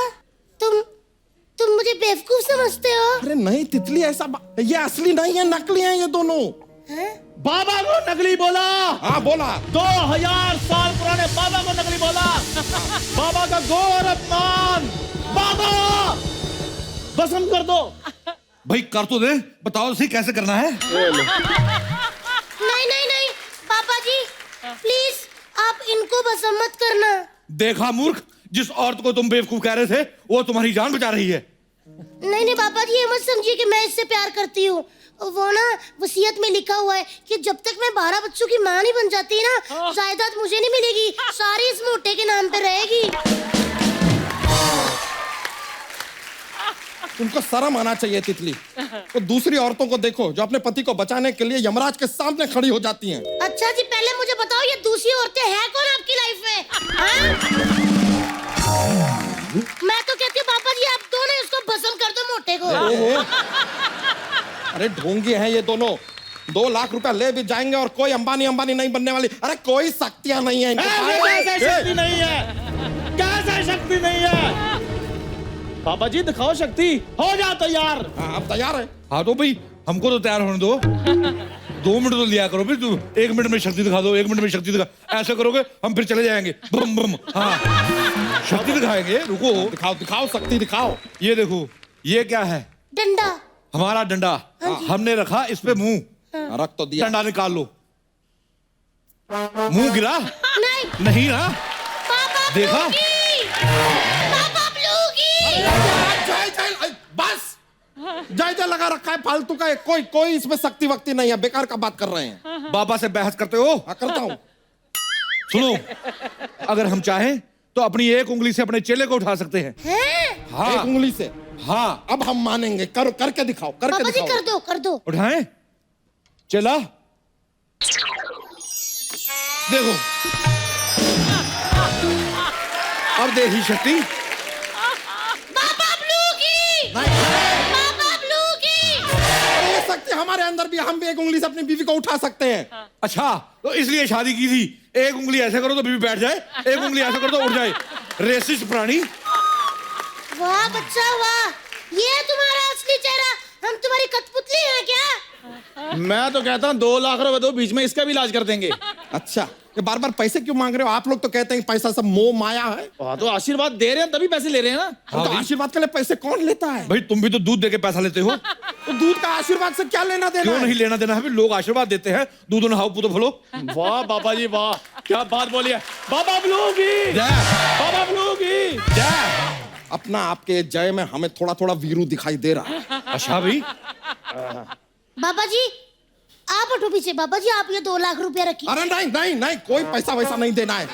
तुम मुझे बेवकूफ समझते हो? अरे नहीं तितली, ऐसा ये असली नहीं है, नकली है ये दोनों। बाबा को नकली बोला। हाँ बोला। 2000 साल पुराने बाबा को नकली बोला। बाबा का घोर अपमान। बाबा भस्म कर दो। भाई कर तो दे, बताओ सही कैसे करना है। नहीं नहीं नहीं पापा जी, प्लीज आप इनको भस्म मत करना। देखा मूर्ख, जिस औरत को तुम बेवकूफ कह रहे थे वो तुम्हारी जान बचा रही है। नहीं नहीं पापा जी, ये मत समझिए कि मैं इससे प्यार करती हूँ। वो ना वसीयत में लिखा हुआ है कि जब तक मैं 12 बच्चों की माँ नहीं बन जाती ना, जायदाद मुझे नहीं मिलेगी, सारी इस मोटे के नाम पे रहेगी। तुमको शर्म आना चाहिए तितली। तो दूसरी औरतों को देखो जो अपने पति को बचाने के लिए यमराज के सामने खड़ी हो जाती हैं। अच्छा जी, पहले मुझे बताओ ये दूसरी औरतें हैं कौन आपकी लाइफ में? हाँ? मैं तो कहती हूँ पापा जी आप दोनों इसको भस्म कर दो मोटे को। ओहो, अरे ढोंगी हैं ये दोनों। 2 लाख रुपया ले भी जाएंगे और कोई अंबानी नहीं बनने वाली। अरे कोई शक्तियां नहीं है इनके पास। कैसे शक्ति नहीं है? कैसे शक्ति नहीं है? पापा जी दिखाओ शक्ति। हो जा तैयार। हाँ, अब तैयार है। हाँ तो भाई हमको तो तैयार होने दो। 2 मिनट तो लिया करो, फिर तुम 1 मिनट में शक्ति दिखा दो, 1 मिनट में शक्ति दिखा। ऐसा करोगे हम फिर चले जाएंगे। बम बम। हाँ शक्ति दिखाएंगे, रुको। दिखाओ दिखाओ शक्ति दिखाओ। ये देखो, ये क्या है? डंडा। हमारा डंडा। हमने रखा इस पे मुंह। रख तो दिया। डंडा निकाल लो। मुंह गिरा? नहीं नहीं ना? पापा देखा? पापा ब्लू की। जय जय, बस जय जय लगा रखा है फालतू का। कोई इसमें शक्ति वक्ति नहीं है, बेकार का बात कर रहे हैं। बाबा से बहस करते हो? हाँ करता हूँ। सुनो, अगर हम चाहें तो अपनी एक उंगली से अपने चेले को उठा सकते हैं। हैं? हाँ। एक उंगली से। हाँ अब हम मानेंगे। करके दिखाओ, करके पापा जी दिखाओ। कर दो। उठाएं? चला देखो, अब देखी शक्ति। पापा ब्लू की। पापा ब्लू की। ये शक्ति हमारे अंदर भी। हम भी एक उंगली से अपनी बीवी को उठा सकते हैं। अच्छा तो इसलिए शादी की थी। एक उंगली ऐसे करो तो बीवी बैठ जाए, एक उंगली ऐसे करो तो उठ जाए। रेसिस्ट प्राणी। वाह बच्चा वाह, ये है तुम्हारा असली चेहरा। हम तुम्हारी कठपुतली हैं क्या? मैं तो कहता हूँ 2 लाख रुपए दो, बीच में इसका भी इलाज कर देंगे। अच्छा, ये बार बार पैसे क्यों मांग रहे हो? आप लोग तो कहते हैं कि पैसा सब मोह माया है। हाँ तो आशीर्वाद दे रहे हैं तभी पैसे ले रहे हैं ना। तो आशीर्वाद के लिए पैसे कौन लेता है? भाई तुम भी तो दूध देके पैसा लेते हो। तो दूध का आशीर्वाद से क्या लेना देना क्यों है? नहीं लेना देना है? लोग आशीर्वाद देते हैं, दूध नहाओ पूतो फलो। वाह बाबा जी वाह, क्या बात बोली है। बाबा ब्लू की जय। बाबा ब्लू की जय। अपना आपके जय में हमें थोड़ा थोड़ा वीरू दिखाई दे रहा है। अच्छा भाई, बाबा जी आप उठो पीछे। बाबा जी आप ये 2 लाख रुपया रखिए। अरे नहीं नहीं नहीं, कोई पैसा वैसा नहीं देना है।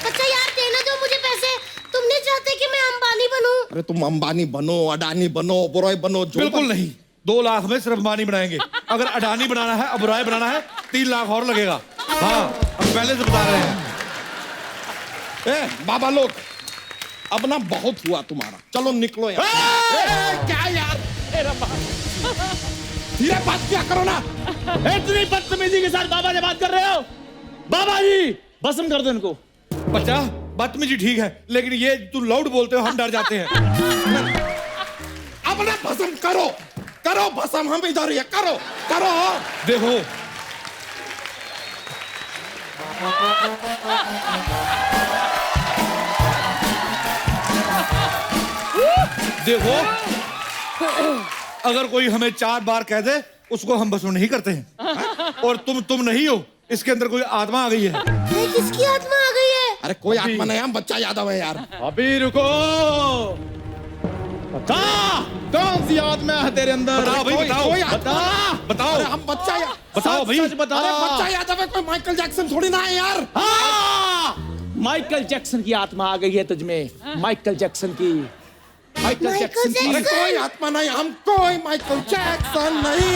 अच्छा यार देने दो मुझे पैसे। तुम नहीं चाहते कि मैं अंबानी बनूं? अरे तुम अंबानी बनो, अडानी बनो, ओबरॉय बनो, जो बिल्कुल नहीं। 2 लाख में सिर्फ अंबानी बनाएंगे। अगर अडानी बनाना है, ओबरॉय बनाना है, 3 लाख और लगेगा। हाँ हम पहले से बता रहे हैं। बाबा लोग अब ना बहुत हुआ तुम्हारा, चलो निकलो यहाँ। क्या यार, धीरे बात क्या करो ना। इतनी बदतमीजी के साथ बाबा से बात कर रहे हो? बाबा जी भस्म कर दो इनको। बच्चा बदतमीजी ठीक है, लेकिन ये तू लाउड बोलते हो हम डर जाते हैं। अब ना भस्म करो, करो भस्म। हम इधर ही है, करो करो। देखो देखो, अगर कोई हमें 4 बार कह दे उसको हम भस्म नहीं करते हैं। और तुम नहीं हो, इसके अंदर कोई आत्मा आ गई है। किसकी आत्मा आ गई है? अरे कोई आत्मा नहीं, हम बच्चा यादव है यार। अभी रुको, बता कौन सी आत्मा है तेरे अंदर? बताओ भाई, बताओ। बताओ। अरे हम बच्चा बताओ भाई। सच बता। अरे बच्चा यादव है, कोई माइकल जैक्सन थोड़ी ना है यार। हाँ! माइकल जैक्सन की आत्मा आ गई है तुझमें। माइकल जैक्सन की। माइकल जैक्सन की। अरे कोई आत्मा नहीं, हम कोई माइकल जैक्सन नहीं।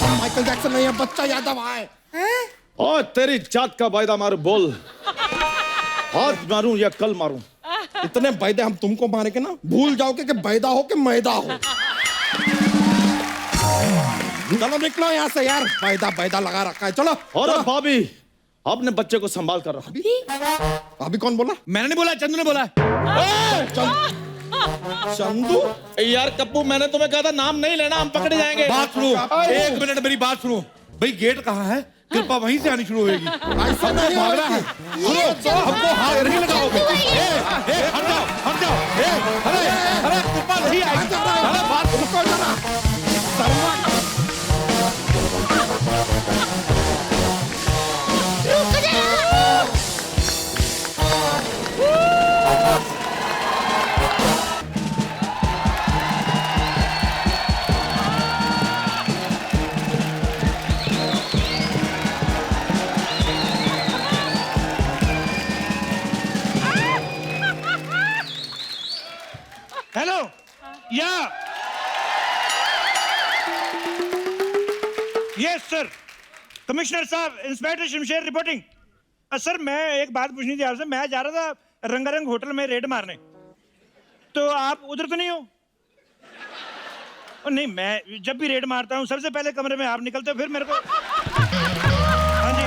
हम माइकल जैक्सन नहीं है, बच्चा यादव आए। और तेरी जात का वायदा मारू, बोल हाथ मारूं या कल मारूं? इतने वायदे हम तुमको मारेंगे ना, भूल जाओगे कि बैदा हो कि मैदा हो। चलो निकलो यहाँ से यार, वायदा लगा रखा है। चलो। और भाभी अपने बच्चे को संभाल कर रखो। भाभी कौन बोला? मैंने नहीं बोला, चंदू ने बोला। चल चंदू यार कप्पू, मैंने तुम्हें कहा था नाम नहीं लेना, हम पकड़े जाएंगे। बात सुनो, 1 मिनट मेरी बात सुनो। भाई गेट कहाँ है? कृपा वहीं से आनी शुरू होगी। ऐसा नहीं भाग रहा है। सुनो, तो हमको हाथ नहीं लगाओगे। हट जाओ, हट जाओ। अरे अरे कृपा नहीं आएगी। अरे बात रुको जरा, शर्मा रुक जा। हेलो या यस सर, कमिश्नर साहब, इंस्पेक्टर शमशेर रिपोर्टिंग। सर मैं एक बात पूछनी थी आपसे। मैं जा रहा था रंगारंग होटल में रेड मारने, तो आप उधर तो नहीं हो? नहीं, मैं जब भी रेड मारता हूँ सबसे पहले कमरे में आप निकलते हो, फिर मेरे को। हाँ जी,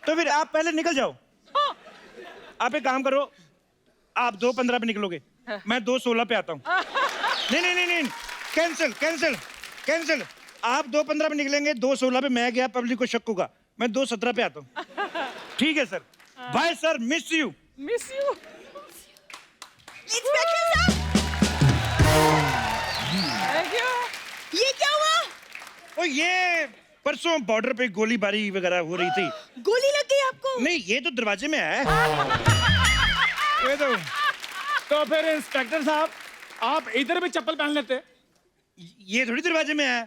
तो फिर आप पहले निकल जाओ। आप एक काम करो, आप 2:15 पे निकलोगे, मैं 2:16 पे आता हूँ। नहीं नहीं नहीं नहीं, कैंसिल कैंसिल कैंसिल। आप 2:15 पे निकलेंगे, 2:16 पे मैं गया, पब्लिक को शक होगा। मैं 2:17 पे आता हूँ। ठीक है sir, bye sir, miss you. Miss you. Inspector साहब, थैंक यू। ये क्या हुआ? ओ ये परसों बॉर्डर पे गोलीबारी वगैरह हो रही थी। गोली लग गई आपको? नहीं, ये तो दरवाजे में है। ये तो फिर इंस्पेक्टर साहब, आप इधर भी चप्पल पहन लेते। ये थोड़ी दरवाजे में है।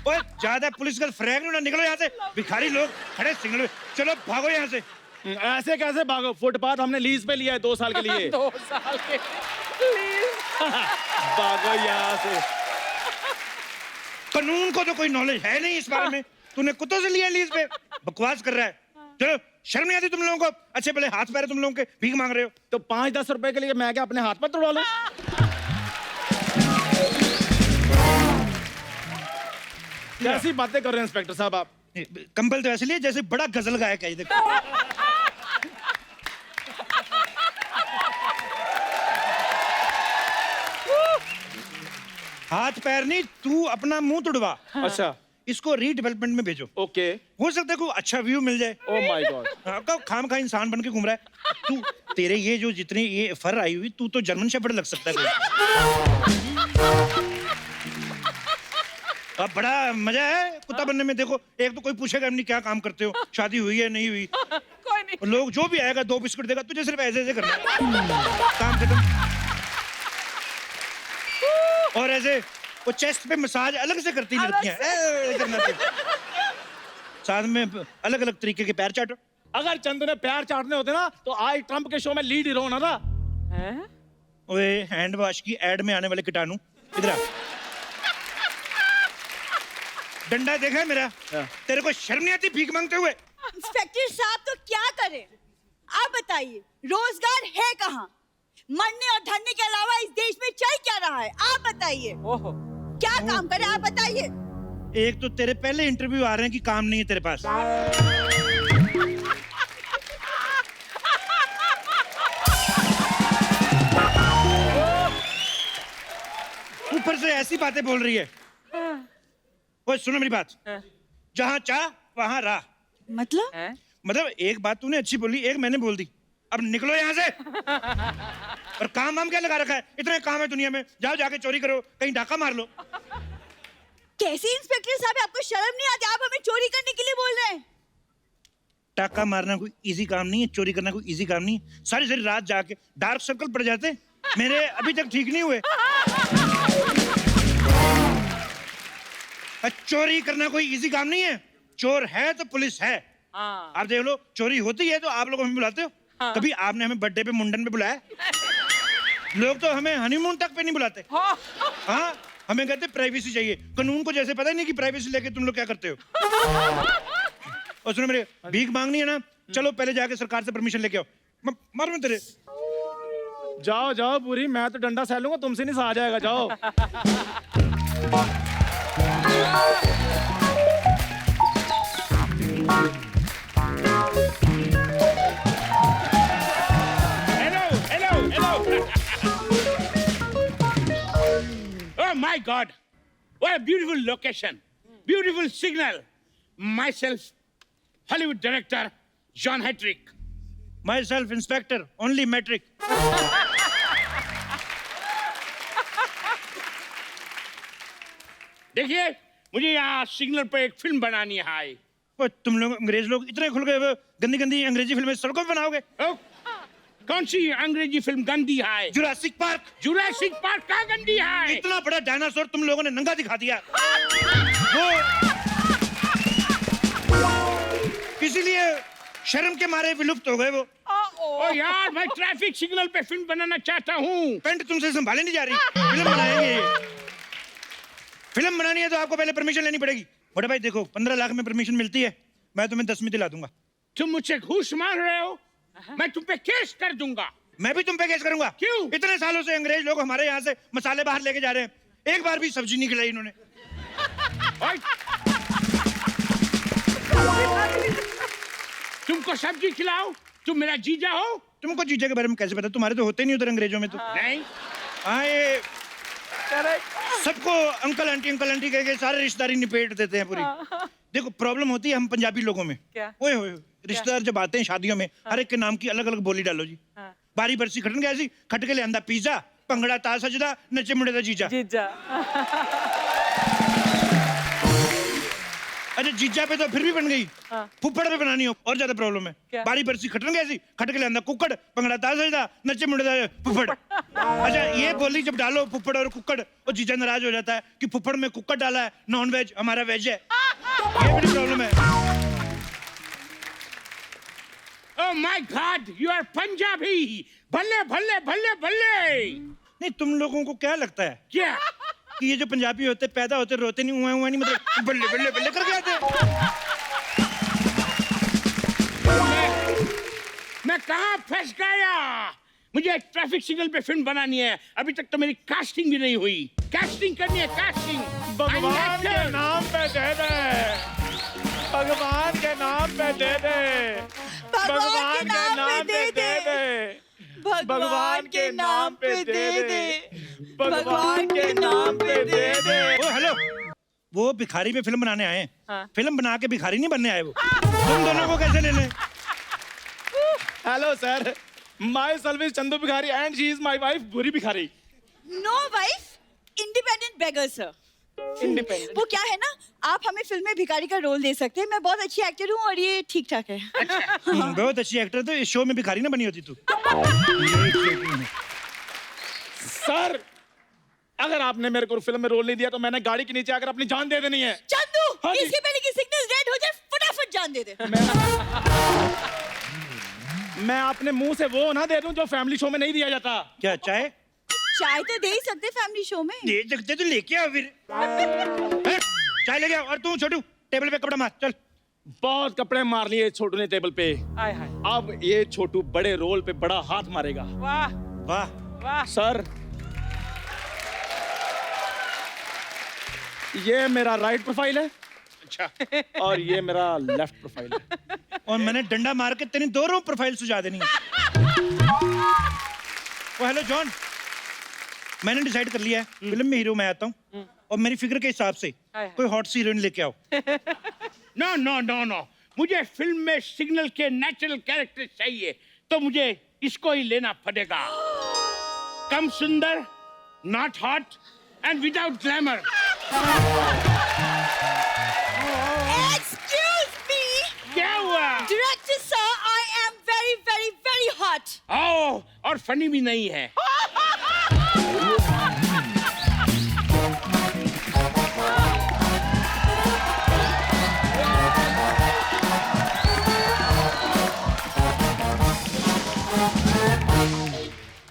ओए ज्यादा पुलिस का फ्रैग ना, निकलो यहाँ से। भिखारी लोग खड़े सिग्नल पे, चलो भागो यहाँ से। ऐसे कैसे भागो? फुटपाथ हमने लीज पे लिया है 2 साल के लिए। 2 साल के प्लीज। भागो यहाँ से। कानून को तो कोई नॉलेज है नहीं इस बारे में। तूने कुत्तों से लिया लीज पे, बकवास कर रहा है। चलो, शर्म नहीं आती तुम लोगों को? अच्छे भले हाथ पैर तुम लोगों के, भीख मांग रहे हो। तो 5-10 रुपए के लिए मैं क्या अपने हाथ पर तोड़ा लूं? कैसी बातें कर रहे हैं इंस्पेक्टर साहब आप? कंबल तो ऐसे लिए जैसे बड़ा गजल गायक है। देखो, हाथ पैर नहीं, तू अपना मुंह तुड़वा। अच्छा, इसको रीडेवलपमेंट में भेजो। ओके। हो सकता है कोई अच्छा व्यू मिल जाए। Oh my God. आपका खाम खा इंसान बन के घूम रहा है तू। तेरे ये जो जितनी ये फर आई हुई, तू तो जर्मन शेफर्ड लग सकता है कोई। अब बड़ा मजा है कुत्ता बनने में। देखो, एक तो कोई पूछेगा नहीं क्या काम करते हो, शादी हुई है नहीं हुई। कोई नहीं। लोग जो भी आएगा 2 बिस्कुट देगा, तुझे सिर्फ ऐसे ऐसे करना है। काम खत्म। और ऐसे वो चेस्ट पे मसाज अलग से करती लड़कियां। करना साथ में अलग अलग तरीके के पैर चाटो। अगर चंदू ने प्यार चाटने होते ना, तो आज ट्रम्प के शो में लीड हीरो होना था। ओए हैंड वॉश की एड में आने वाले कीटाणु, इधर आ। डंडा देखा है मेरा? तेरे को शर्म नहीं आती भीख मांगते हुए? इंस्पेक्टर साहब, तो क्या करें? आप बताइए, रोजगार है कहाँ? मरने और धरने के अलावा इस देश में चल क्या रहा है? आप बताइए, ओहो। क्या काम करें? आप बताइए। एक तो तेरे पहले इंटरव्यू आ रहे हैं कि काम नहीं है तेरे पास। ऊपर से ऐसी बातें बोल रही है। ओए सुनो मेरी बात, जहाँ चाह वहाँ राह। मतलब? मतलब एक बात तूने अच्छी बोली, एक मैंने बोल दी। अब निकलो यहाँ से। और काम वाम क्या लगा रखा है? इतने काम है दुनिया में, जाओ जाके चोरी करो, कहीं डाका मार लो। कैसे इंस्पेक्टर साहब, आपको शर्म नहीं आती? आप हमें चोरी करने के लिए बोल रहे हैं? डाका मारना कोई इजी काम नहीं है, चोरी करना कोई इजी काम नहीं है। सारी सारी रात जाके डार्क सर्कल पड़ जाते, मेरे अभी तक ठीक नहीं हुए। चोरी करना कोई इजी काम नहीं है। चोर है तो पुलिस है। आप देख लो, चोरी होती है तो आप लोग हमें बुलाते हो। कभी आपने हमें बर्थडे पे मुंडन पे बुलाया? लोग तो हमें हनीमून तक पे नहीं बुलाते। हाँ, हमें कहते प्राइवेसी चाहिए। कानून को जैसे पता ही नहीं कि प्राइवेसी लेके तुम लोग क्या करते हो। और सुनो मेरे, भीख मांगनी है ना, चलो पहले जाके सरकार से परमिशन लेके आओ। मार मैं तेरे। जाओ जाओ पूरी, मैं तो डंडा सह लूंगा, तुमसे नहीं सहा जाएगा। जाओ। my God, what a beautiful location, beautiful signal. Myself, Hollywood director John Hedrick. Myself, inspector, only metric. देखिए, मुझे यहाँ सिग्नल पे एक फिल्म बनानी है हाय। वो तुम लोग अंग्रेज लोग इतने खुल गए वो गंदी गंदी अंग्रेजी फिल्में सड़कों पे बनाओगे? ओ, कौन सी अंग्रेजी फिल्म गंदी है? Jurassic park. जुरासिक पार्क का गंदी है? इतना बड़ा डायनासोर तुम लोगों ने नंगा दिखा दिया। वो इसीलिए शर्म के मारे विलुप्त हो गए वो। ओ यार, मैं ट्रैफिक सिग्नल पे फिल्म बनाना चाहता हूँ। पेंट तुमसे संभाले नहीं जा रही। फिल्म बनाएंगे। फिल्म बनानी है तो आपको पहले परमिशन लेनी पड़ेगी। बड़े भाई देखो, 15 लाख में परमिशन मिलती है, मैं तुम्हें 10 में दिला दूंगा। तुम मुझसे घूस मांग रहे हो? मैं तुम पे केस कर दूंगा। मैं भी तुम पे केस करूंगा। क्यों? इतने सालों से अंग्रेज लोग हमारे यहाँ से मसाले बाहर लेके जा रहे हैं, एक बार भी सब्जी नहीं खिलाई इन्होंने। तुमको सब्जी खिलाओ? तुम मेरा जीजा हो? तुमको जीजा के बारे में कैसे पता? तुम्हारे तो होते नहीं उधर अंग्रेजों में तो। नहीं। हाँ, ये सबको अंकल आंटी कह के सारे रिश्तेदारी निपेट देते हैं पूरी। देखो प्रॉब्लम होती है हम पंजाबी लोगों में। क्या? ओए होए, रिश्तेदार जब आते हैं शादियों में, हर एक के नाम की अलग अलग बोली डालो जी। बारी बरसी खटन गया सी, खट के लियांदा पिज्जा, भंगड़ा ता सजदा, नचे मुंडे दा जीजा। जीजा। अच्छा जीजा पे तो फिर भी बन गई, फुफ्फड़ पे बनानी हो और ज्यादा प्रॉब्लम है। क्या? बारी बरसी खटन गया सी, खट के लियांदा कुक्कड़, भंगड़ा ता सजदा, नचे मुंडे दा फुफ्फड़। अच्छा ये बोली जब डालो फुफ्फड़ और कुक्कड़, और जीजा नाराज हो जाता है कि फुफ्फड़ में कुक्कड़ डाला है, नॉन वेज, हमारा वेज है। ये बड़ी प्रॉब्लम है। Oh my God, you are Punjabi. भल्ले भल्ले भल्ले भल्ले। नहीं तुम लोगों को क्या लगता है क्या? कि ये जो पंजाबी होते पैदा होते रोते नहीं, हुआ नहीं, मतलब बल्ले बल्ले बल्ले करके आते हैं। मैं कहाँ फंस गया? मुझे ट्रैफिक सिग्नल पे फिल्म बनानी है, अभी तक तो मेरी कास्टिंग भी नहीं हुई। कास्टिंग करनी है, कास्टिंग। भगवान के नाम पे दे दे, भगवान के नाम पे दे दे, भगवान के नाम पे दे दे, भगवान के नाम पे दे दे, भगवान के नाम पे दे दे। ओ हेलो, वो भिखारी पे फिल्म बनाने आए हैं। फिल्म बना के भिखारी नहीं बनने आए वो। तुम दोनों को कैसे ले लें? Hello sir, myself is Chandu Bhikhari and she is my wife Buri Bhikhari. No wife, independent beggar sir. Independent. वो क्या है ना, आप हमें फिल्म में भिखारी का रोल दे सकते हैं। मैं बहुत अच्छी एक्टर हूँ और ये ठीक ठाक है। बहुत अच्छी एक्टर, तो इस शो में भिखारी ना बनी होती तू। सर अगर आपने मेरे को फिल्म में रोल नहीं दिया तो मैंने गाड़ी के नीचे आकर अपनी जान दे देनी है। चंदू, हाँ जी। इसके पहले की सिग्नल रेड हो जाए फटाफट जान दे दे। मैं अपने मुंह से वो ना दे दूं जो फैमिली शो में नहीं दिया जाता। क्या चाय? चाय तो दे ही सकते फैमिली शो में। दे सकते तो लेके आओ फिर। चाय लेके आओ। और तू छोटू टेबल पे कपड़ा मार चल। बहुत कपड़े मार लिए छोटू ने टेबल पे। हाय हाय। अब ये छोटू बड़े रोल पे बड़ा हाथ मारेगा। वाह वाह वाह। सर ये मेरा राइट प्रोफाइल है। अच्छा। और ये मेरा लेफ्ट प्रोफाइल है। और मैंने डंडा मार के तेरी दोनों प्रोफाइल सुझा देनी है। ओ हेलो जॉन, मैंने डिसाइड कर लिया है फिल्म में हीरो मैं आता हूँ, और मेरी फिगर के हिसाब से कोई हॉट सी हीरोइन लेके आओ। नो नो नो नो, मुझे फिल्म में सिग्नल के नेचुरल कैरेक्टर चाहिए, तो मुझे इसको ही लेना पड़ेगा। कम सुंदर, not hot and without glamour. Excuse me, क्या हुआ? director sir, I am very very very hot. ओह, और फनी भी नहीं है।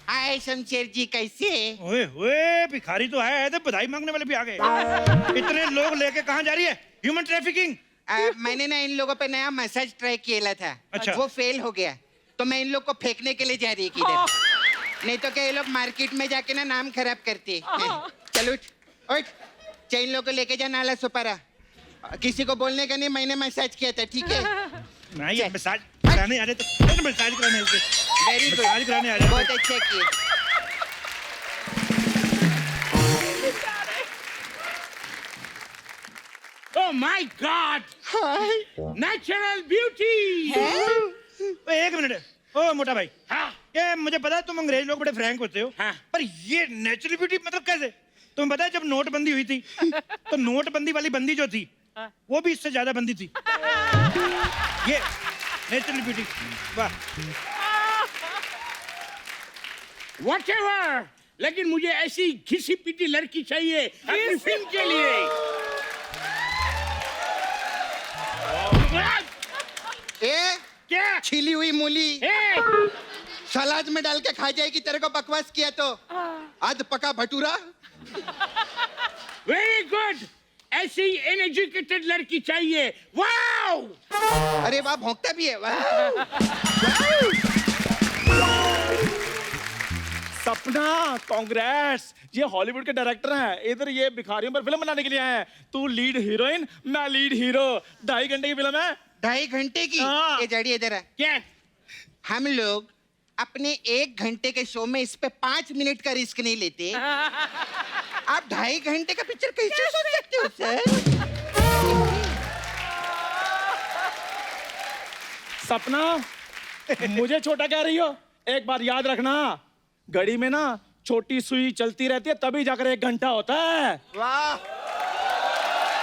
हाय शमशेर जी, कैसे? ओए ओए, भिखारी तो आया है तो बधाई मांगने वाले भी आ गए। इतने लोग लेके कहाँ जा रही है? Human trafficking. मैंने ना इन लोगों पे नया मसाज ट्राई किया था। अच्छा। वो फेल हो गया, तो मैं इन लोग को फेंकने के लिए जा रही है किधर। नहीं तो क्या ये लोग मार्केट में जाके ना नाम खराब करते हैं। चलो उठ, इन लोग को लेके जा नाला सुपारा। किसी को बोलने का नहीं, मैंने मसाज किया था, ठीक है? नहीं ये मसाज कराने आ रहे तो मसाज कराने वेरी गुड, मसाज कराने आ रहे बहुत अच्छा किए। Oh my God! Natural beauty! एक मिनट, ओ मोटा भाई, हाँ ये मुझे पता है तुम अंग्रेज लोग बड़े फ्रैंक होते हो, हाँ। पर ये नेचुरल ब्यूटी मतलब कैसे? तुम्हें पता है जब नोटबंदी हुई थी तो नोटबंदी वाली बंदी जो थी वो भी इससे ज्यादा बंदी थी। ये नेचुरल ब्यूटी, वाह। Whatever! लेकिन मुझे ऐसी घिसी पिटी लड़की चाहिए अपनी फिल्म के लिए। ए क्या? छिली हुई मूली ए, सलाद में डाल के खा जाएगी तेरे को बकवास किया तो। आध पका भटूरा। very good! ऐसी अनएजुकेटेड लड़की चाहिए। वाओ! अरे वाह, भौंकता भी है। वाह। सपना, कांग्रेट्स, ये हॉलीवुड के डायरेक्टर हैं, इधर ये भिखारियों पर फिल्म बनाने के लिए आए हैं। तू लीड हीरोइन, मैं लीड हीरो। 2.5 घंटे की फिल्म है। 2.5 घंटे की? हाँ। ये जड़ी इधर है। क्या? हम लोग अपने 1 घंटे के शो में इस पे 5 मिनट का रिस्क नहीं लेते। आप 2.5 घंटे का पिक्चर कैसे सोच सकते हो सर? सपना, मुझे छोटा कह रही हो? एक बात याद रखना, घड़ी में ना छोटी सुई चलती रहती है, तभी जाकर 1 घंटा होता है। वाह,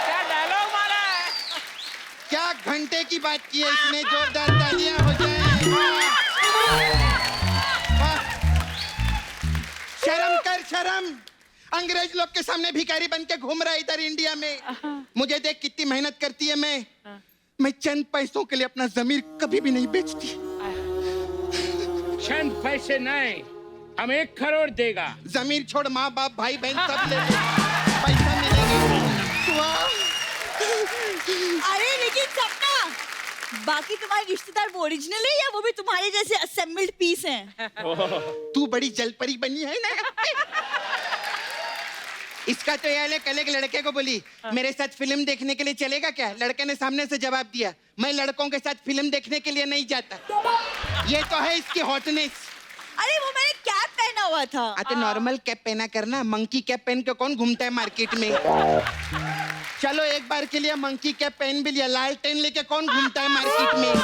क्या डायलॉग मारा है। क्या घंटे की बात की है इसने। जोरदार तालियां हो जाए। वाह। शर्म कर, शर्म। अंग्रेज लोग के सामने भिखारी बन के घूम रहा है इधर इंडिया में। मुझे देख कितनी मेहनत करती है। मैं चंद पैसों के लिए अपना जमीर कभी भी नहीं बेचती। चंद पैसे नहीं, हम 1 करोड़ देगा। जमीर छोड़, माँ बाप भाई बहन सब ले ले, पैसा मिलेगा। वाह। अरे लेकिन सपना, बाकी तुम्हारे रिश्तेदार वो ओरिजिनल है या वो भी तुम्हारे जैसे असेंबल्ड पीस हैं? तू बड़ी जलपरी बनी है ना। इसका तो यार कल एक लड़के को बोली मेरे साथ फिल्म देखने के लिए चलेगा क्या? लड़के ने सामने से जवाब दिया, मैं लड़कों के साथ फिल्म देखने के लिए नहीं जाता। ये तो है इसकी हॉटनेस। अरे वो मैंने कैप पहना हुआ था। तो नॉर्मल कैप पहना करना, मंकी कैप पहन के कौन घूमता है मार्केट में? चलो एक बार के लिए मंकी कैप पहन भी लिया, लालटेन लेके कौन घूमता है मार्केट में?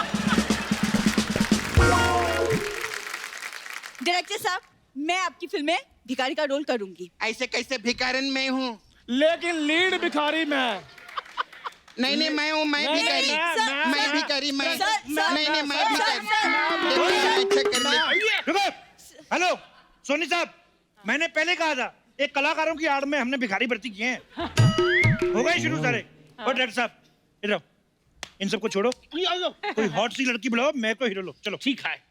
डायरेक्टर साहब, मैं आपकी फिल्म में भिखारी का रोल करूंगी। ऐसे कैसे भिखारन मैं हूँ? लेकिन लीड भिखारी मैं। नहीं मैं हूँ, मैं भिखारी। मैं भिखारी, मैं नहीं मैं भिखारी। अच्छा कर ले। रुको, हेलो सोनी साहब, मैंने पहले कहा था एक कलाकारों की आड़ में हमने भिखारी भर्ती किए हैं। हो गए शुरू सारे। और डायरेक्टर साहब इधर आओ, इन सबको छोड़ो, कोई हॉट सी लड़की बुलाओ, मैं को हीरो लो। चलो ठीक है।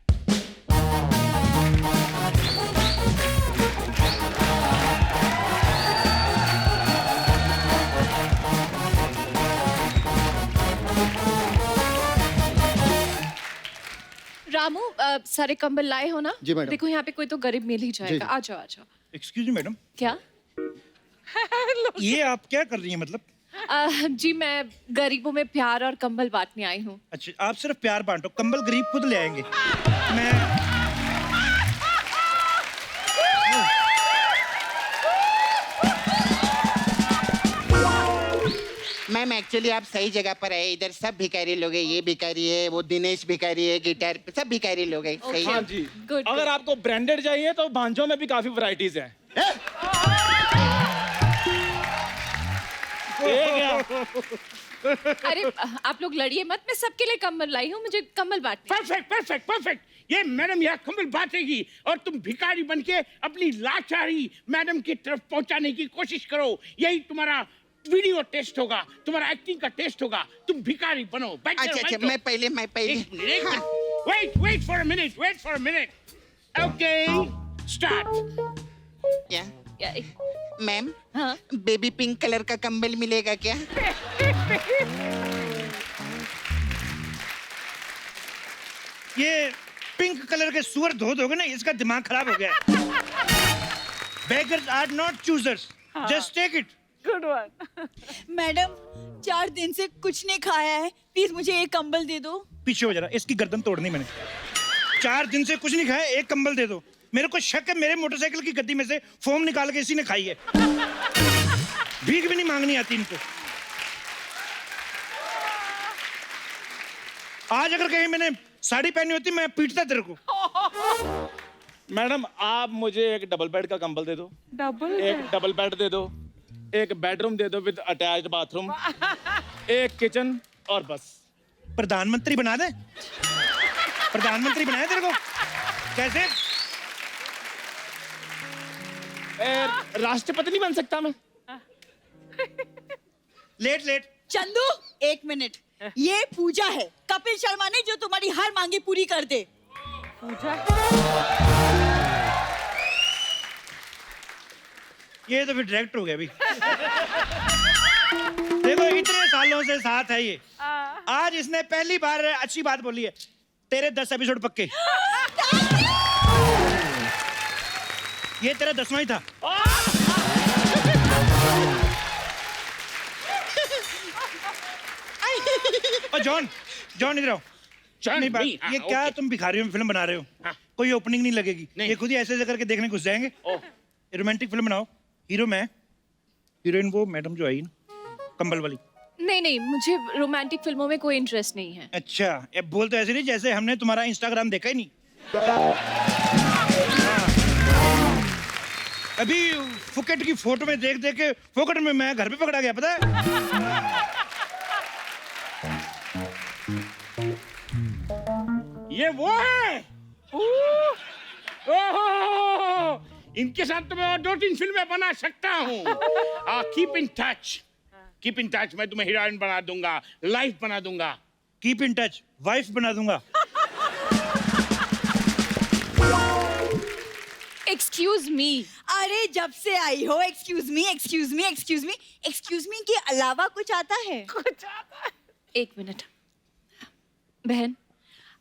रामू, सारे कंबल लाए हो ना? जी मैडम। देखो यहाँ पे कोई तो गरीब मिल ही जाएगा। आ जाओ आ जाओ। एक्सक्यूज मी मैडम, क्या? ये आप क्या कर रही हैं मतलब? जी मैं गरीबों में प्यार और कंबल बांटने आई हूँ। अच्छा, आप सिर्फ प्यार बांटो, कंबल गरीब खुद ले आएंगे। मैं मैम एक्चुअली आप सही जगह पर आए। इधर सब भिखारी लोग हैं, ये भिखारी है, वो दिनेश भिखारी है, गिटार सब भिखारी लोग हैं। सही हाँ है। जी। Good, अगर आपको ब्रांडेड चाहिए तो भांजों में भी काफी वैरायटीज हैं। अरे आप लोग लड़िए मत, मैं सबके लिए कंबल लाई हूँ, मुझे कंबल बांटने। Perfect perfect perfect. ये मैडम यहाँ कंबल बांटेगी और तुम भिखारी बन के अपनी लाचारी मैडम की तरफ पहुंचाने की कोशिश करो। यही तुम्हारा वीडियो टेस्ट होगा, तुम्हारा एक्टिंग का टेस्ट होगा। तुम भिखारी बनो। अच्छा मैं पहले wait for a minute. Okay start. क्या क्या? मैम? हाँ? बेबी पिंक कलर का कंबल मिलेगा क्या? ये पिंक कलर के सुअर धो दोगे ना, इसका दिमाग खराब हो गया है। Beggars are not choosers. Just take it. Good one. Madam 4 दिन से कुछ नहीं खाया है, प्लीज मुझे एक कंबल दे दो। पीछे हो जरा, इसकी गर्दन तोड़नी मैंने। 4 दिन से कुछ नहीं खाया, एक कंबल दे दो। मेरे को शक है मेरे मोटरसाइकिल की गद्दी में से फोम निकाल के इसी ने खाई है। भीख भी नहीं मांगनी आती इनको। आज अगर कहीं मैंने साड़ी पहनी होती मैं पीटता तेरे को। मैडम आप मुझे एक डबल बेड का कंबल दे दो, एक डबल बेड दे दो, एक बेडरूम दे दो विद अटैच्ड बाथरूम, एक किचन और बस। प्रधानमंत्री बना दे, प्रधानमंत्री बनाए तेरे को कैसे? राष्ट्रपति नहीं बन सकता मैं? Late late. चंदू 1 मिनट, ये पूजा है, कपिल शर्मा ने जो तुम्हारी हर मांगे पूरी कर दे। ये तो फिर डायरेक्टर हो गया अभी। देखो इतने सालों से साथ है ये, आज इसने पहली बार अच्छी बात बोली है। तेरे 10 एपिसोड पक्के। ये तेरा 10वां ही था। और जॉन, जॉन इधर आओ। नहीं बात, ये क्या तुम भिखारियों में फिल्म बना रहे हो? कोई ओपनिंग नहीं लगेगी, ये खुद ही ऐसे ऐसे करके देखने घुस जाएंगे। रोमांटिक फिल्म बनाओ, हीरो मैं, हीरोइन वो मैडम जो आई ना कंबल वाली। नहीं नहीं, मुझे रोमांटिक फिल्मों में कोई इंटरेस्ट नहीं है। अच्छा, ये बोल तो ऐसे नहीं जैसे हमने तुम्हारा इंस्टाग्राम देखा ही नहीं। अभी फुकेट की फोटो में देख देख के फोकट में मैं घर पे पकड़ा गया, पता है? ये वो है। इनके साथ तो मैं और 2-3 फिल्में बना सकता हूँ। Keep in touch, keep in touch. मैं तुम्हें हीरोइन बना दूंगा, लाइफ बना दूंगा। कीप इन टच, वाइफ बना दूंगा। Excuse me. अरे जब से आई हो excuse me excuse me excuse me excuse me के अलावा कुछ आता है? कुछ आता है? 1 मिनट बहन,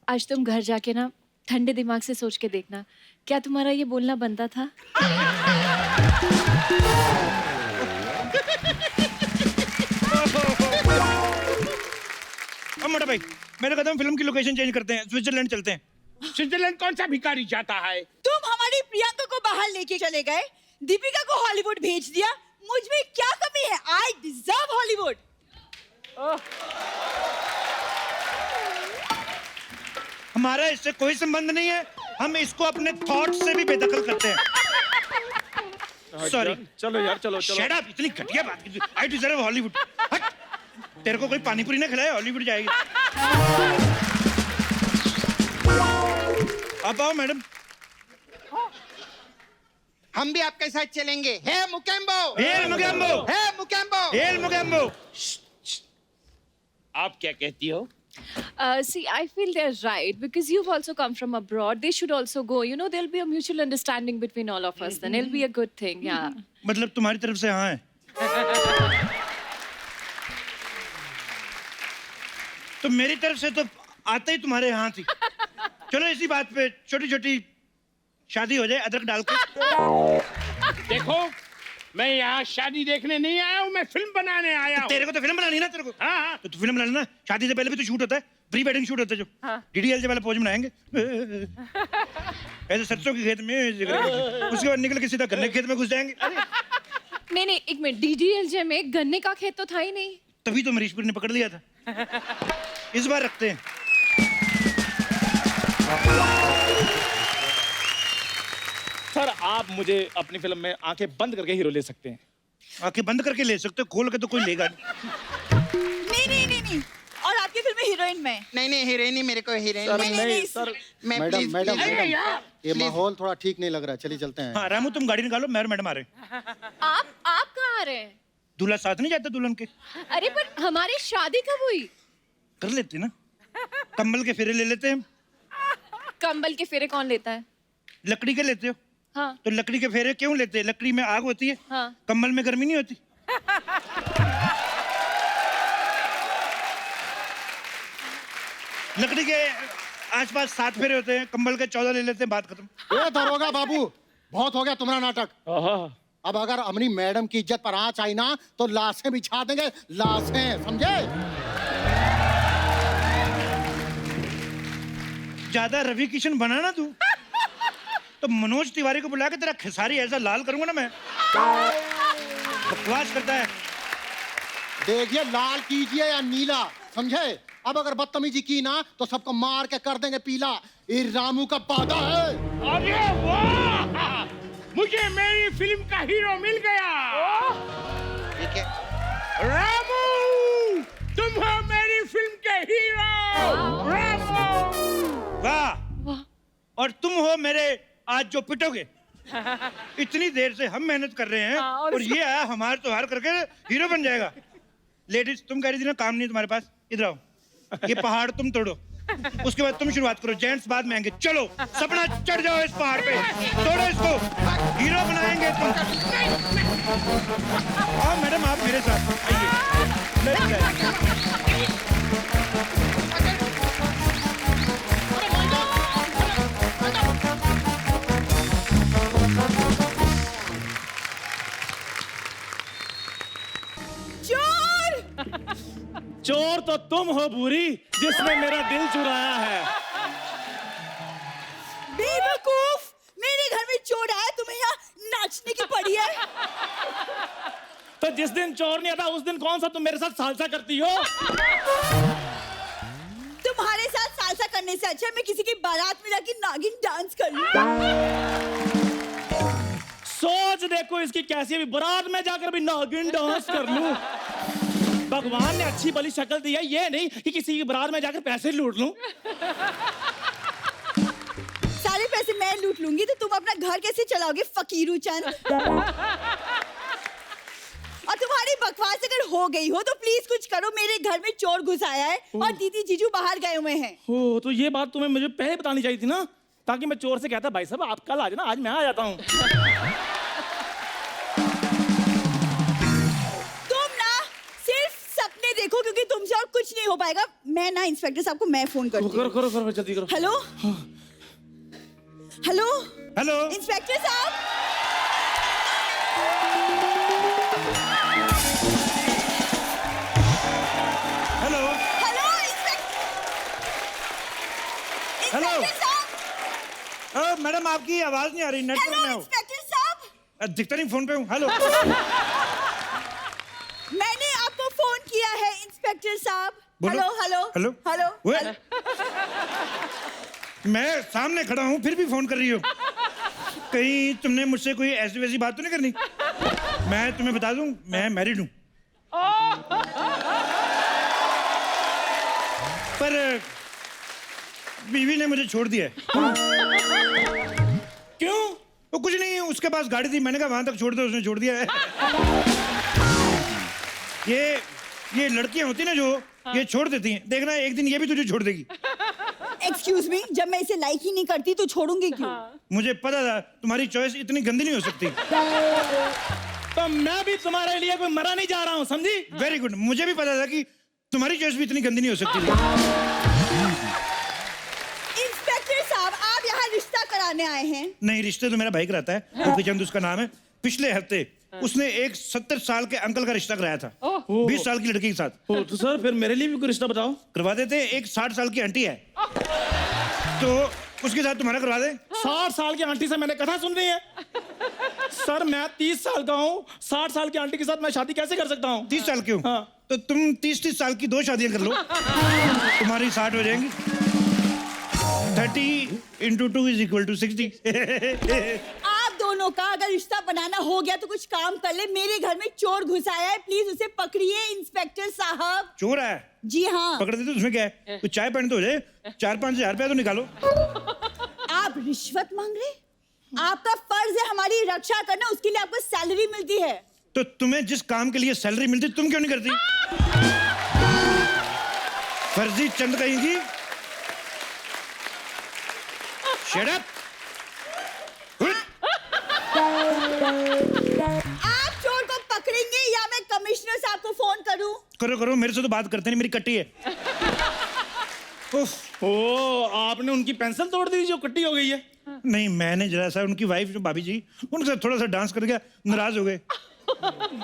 आज तुम घर जाके ना ठंडे दिमाग से सोच के देखना, क्या तुम्हारा ये बोलना बनता था? अब मोटा भाई, मेरे कहता हूँ फिल्म की लोकेशन चेंज करते हैं, स्विट्जरलैंड चलते हैं। स्विट्जरलैंड कौन सा भिखारी चाहता है? तुम हमारी प्रियंका को बाहर लेके चले गए, दीपिका को हॉलीवुड भेज दिया। मुझ में क्या कमी है? I deserve Hollywood. हमारा इससे कोई संबंध नहीं है, हम इसको अपने थॉट से भी बेदखल करते हैं। सॉरी। चलो यार, चलो चलो। शट अप, इतनी घटिया बात की। I deserve Hollywood. हट, तेरे को कोई पानी पूरी ना खिलाए, हॉलीवुड जाएगी। आप आओ मैडम। हम भी आपके साथ चलेंगे। हे मुकेम्बो, हेल मुकेम्बो, हे मुकेम्बो, हेल मुकेम्बो। आप क्या कहती हो? See, I feel they're right because you've also come from abroad. They should also go. You know, there'll be a mutual understanding between all of us. Then it'll be a good thing. Yeah. मतलब तुम्हारी तरफ से हाँ है। तो मेरी तरफ से तो आते ही तुम्हारे यहाँ थी। चलो इसी बात पे छोटी छोटी शादी हो जाए, अदरक डाल के। देखो, मैं यहाँ शादी देखने नहीं आया हूँ, मैं फिल्म बनाने आया हूँ। तेरे को तो फिल्म बनानी है ना तेरे को। हाँ। तो तू फिल्म बना लेना। शादी से पहले भी तो शूट होता है, प्री वेडिंग शूट होता है जो। डीडीएल वाला पोज बनाएंगे ऐसे सरसों के खेत में, उसके बाद निकल के सीधा गन्ने के खेत में घुस जाएंगे। नहीं नहीं, 1 मिनट, DDLJ में गन्ने का खेत तो था ही नहीं। तभी तो मरीशपुर ने पकड़ लिया था। इस बार रखते हैं। सर आप मुझे अपनी फिल्म में आंखें बंद करके हीरो ले सकते हैं। आंखें बंद करके ले सकते हो, खोल के तो कोई लेगा नहीं नहीं नहीं नहीं। और आपकी फिल्म में हीरोइन मैं। नहीं नहीं, हीरोइन ही मेरे को, हीरोइन सर नहीं, नहीं सर। मैं madam please, madam please, madam, ये माहौल थोड़ा ठीक नहीं लग रहा, चलिए चलते हैं। हाँ रामू, तुम गाड़ी निकालो, मैं और मैडम आ रहे हैं। आप कहाँ आ रहे हैं? दूल्हा साथ नहीं जाता दुल्हन के? अरे पर हमारी शादी कब हुई? कर लेते ना, कंबल के फेरे ले लेते हैं। कंबल के फेरे कौन लेता है? लकड़ी के लेते हो? हाँ। तो लकड़ी के फेरे क्यों लेते हैं? लकड़ी में आग होती है। हाँ। कंबल में गर्मी नहीं होती। लकड़ी के आसपास 7 फेरे होते हैं, कंबल के 14 ले लेते हैं, बात खत्म। ए दरोगा बाबू, बहुत हो गया तुम्हारा नाटक। अब अगर अपनी मैडम की इज्जत पर आंच आई ना तो लाशें बिछा देंगे, लाशें, समझे? ज्यादा रवि किशन बना ना तू, तो मनोज तिवारी को बुला के तेरा खेसारी ऐसा लाल करूंगा ना मैं। बकवास करता है। देखिए, लाल कीजिए या नीला, समझे? अब अगर बदतमीजी की ना तो सबको मार के कर देंगे पीला। ये रामू का वादा है। अरे वाह, मुझे मेरी फिल्म का हीरो मिल गया। ठीक है रामू, तुम हो मेरी फिल्म के हीरो। रामू, वाह, और तुम हो मेरे आज जो पिटोगे। इतनी देर से हम मेहनत कर रहे हैं और ये आया हमारे त्योहार करके हीरो बन जाएगा। लेडीज, तुम कह रही थी ना काम नहीं तुम्हारे पास, इधर आओ, ये पहाड़ तुम तोड़ो, उसके बाद तुम शुरुआत करो, जेंट्स बाद में आएंगे। चलो सपना, चढ़ जाओ इस पहाड़ पे, तोड़ो इसको, हीरो बनाएंगे तुम। आओ मैडम, आप मेरे साथ आइए, लेट्स गो। चोर तो तुम हो बूरी, जिसने मेरा दिल चुराया है। बेवकूफ, मेरे घर में चोर आया, तुम्हें यहाँ नाचने की पड़ी है। तो जिस दिन चोर नहीं आता उस दिन कौन सा तुम मेरे साथ सालसा करती हो? तुम्हारे साथ सालसा करने से अच्छा मैं किसी की बारात में जाके नागिन डांस कर लूं। सोच देखो इसकी कैसी, अभी बारात में जाकर भी नागिन डांस कर लूं। भगवान ने अच्छी भली शक्ल दी है, ये नहीं कि किसी की बारात में जाकर पैसे लूट लूं। सारे पैसे मैं लूट लूंगी तो तुम अपना घर कैसे चलाओगे फकीरू चंद? और तुम्हारी बकवास अगर हो गई हो तो प्लीज कुछ करो, मेरे घर में चोर घुस आया है और दीदी जीजू बाहर गए हुए हैं। हो तो ये बात तुम्हें मुझे पहले बतानी चाहिए थी ना, ताकि मैं चोर से कहता भाई साहब आप कल आ जाना, आज मैं आ जाता हूँ। देखो क्योंकि तुमसे और कुछ नहीं हो पाएगा। मैं ना इंस्पेक्टर साहब को मैं फोन करती हूँ। करो जल्दी करो। हेलो हेलो हेलो इंस्पेक्टर साहब, हेलो हेलो इंस्पेक्टर साहब। मैडम आपकी आवाज नहीं आ रही, नेटवर्क में हो। इंस्पेक्टर साहब, दिखता नहीं फोन पे हूँ। हेलो मैंने आपको फोन किया है इंस्पेक्टर साहब। Hello hello hello hello. मैं सामने खड़ा हूँ फिर भी फोन कर रही हो, कहीं तुमने मुझसे कोई ऐसी वैसी बात तो नहीं करनी? मैं तुम्हें बता दूं, मैं मैरिड हूँ, पर बीवी ने मुझे छोड़ दिया है। क्यों? वो कुछ नहीं, उसके पास गाड़ी थी, मैंने कहा वहां तक छोड़ दो, उसने छोड़ दिया है। ये लड़कियां होती ना जो ये छोड़ देती हैं, देखना एक दिन ये भी तुझे छोड़ देगी। एक्सक्यूज मी, जब मैं इसे लाइक ही नहीं करती तो छोड़ूंगी क्यों? मुझे पता था तुम्हारी चॉइस इतनी गंदी नहीं हो सकती। तो मैं भी तुम्हारे लिए कोई मरा नहीं जा रहा हूँ, समझी? वेरी गुड, मुझे भी पता था कि तुम्हारी चॉइस भी इतनी गंदी नहीं हो सकती। इंस्पेक्टर साहब, आप यहाँ रिश्ता कराने आए हैं? नहीं, रिश्ते तो मेरा भाई कराता है, गोपी चंद उसका नाम है। पिछले हफ्ते उसने एक 70 साल के अंकल का रिश्ता कराया था 20 साल की लड़की के साथ। तो सर फिर मेरे लिए भी कोई रिश्ता बताओ। करवा देते। एक 60 साल की आंटी है तो उसके साथ तुम्हारा करवा दे। 60 साल की आंटी से मैंने कथा सुन रही है? सर मैं 30 साल का हूँ, 60 साल की आंटी के साथ मैं शादी कैसे कर सकता हूँ? 30 साल क्यों? हाँ। तो तुम 30 साल की 2 शादियां कर लो, तुम्हारी 60 हो जाएंगी। 30 × 2 = 60। आप दोनों का अगर रिश्ता बनाना हो गया तो कुछ काम कर ले। मेरे घर में चोर घुस आया है, प्लीज उसे पकड़िए इंस्पेक्टर साहब। चोर है? जी हाँ। पकड़ देते, उसमें क्या है? कुछ चाय पानी तो हो जाए, 4-5 हज़ार रुपया तो निकालो। आप रिश्वत मांग रहे? आपका फर्ज है हमारी रक्षा करना, उसके लिए आपको सैलरी मिलती है। तो तुम्हें जिस काम के लिए सैलरी मिलती तुम क्यों नहीं करती? फर्जी चंद कहेंगी। Shut up! आप चोर को पकड़ेंगे या मैं कमिश्नर साहब को फोन करूं? करो, मेरे से तो बात करते नहीं, मेरी कट्टी है। ओ, आपने उनकी पेंसिल तोड़ दी जो कट्टी हो गई है? नहीं, मैंने जरा सा उनकी वाइफ जो भाभी जी, उनके साथ थोड़ा सा डांस कर गया, नाराज हो गए।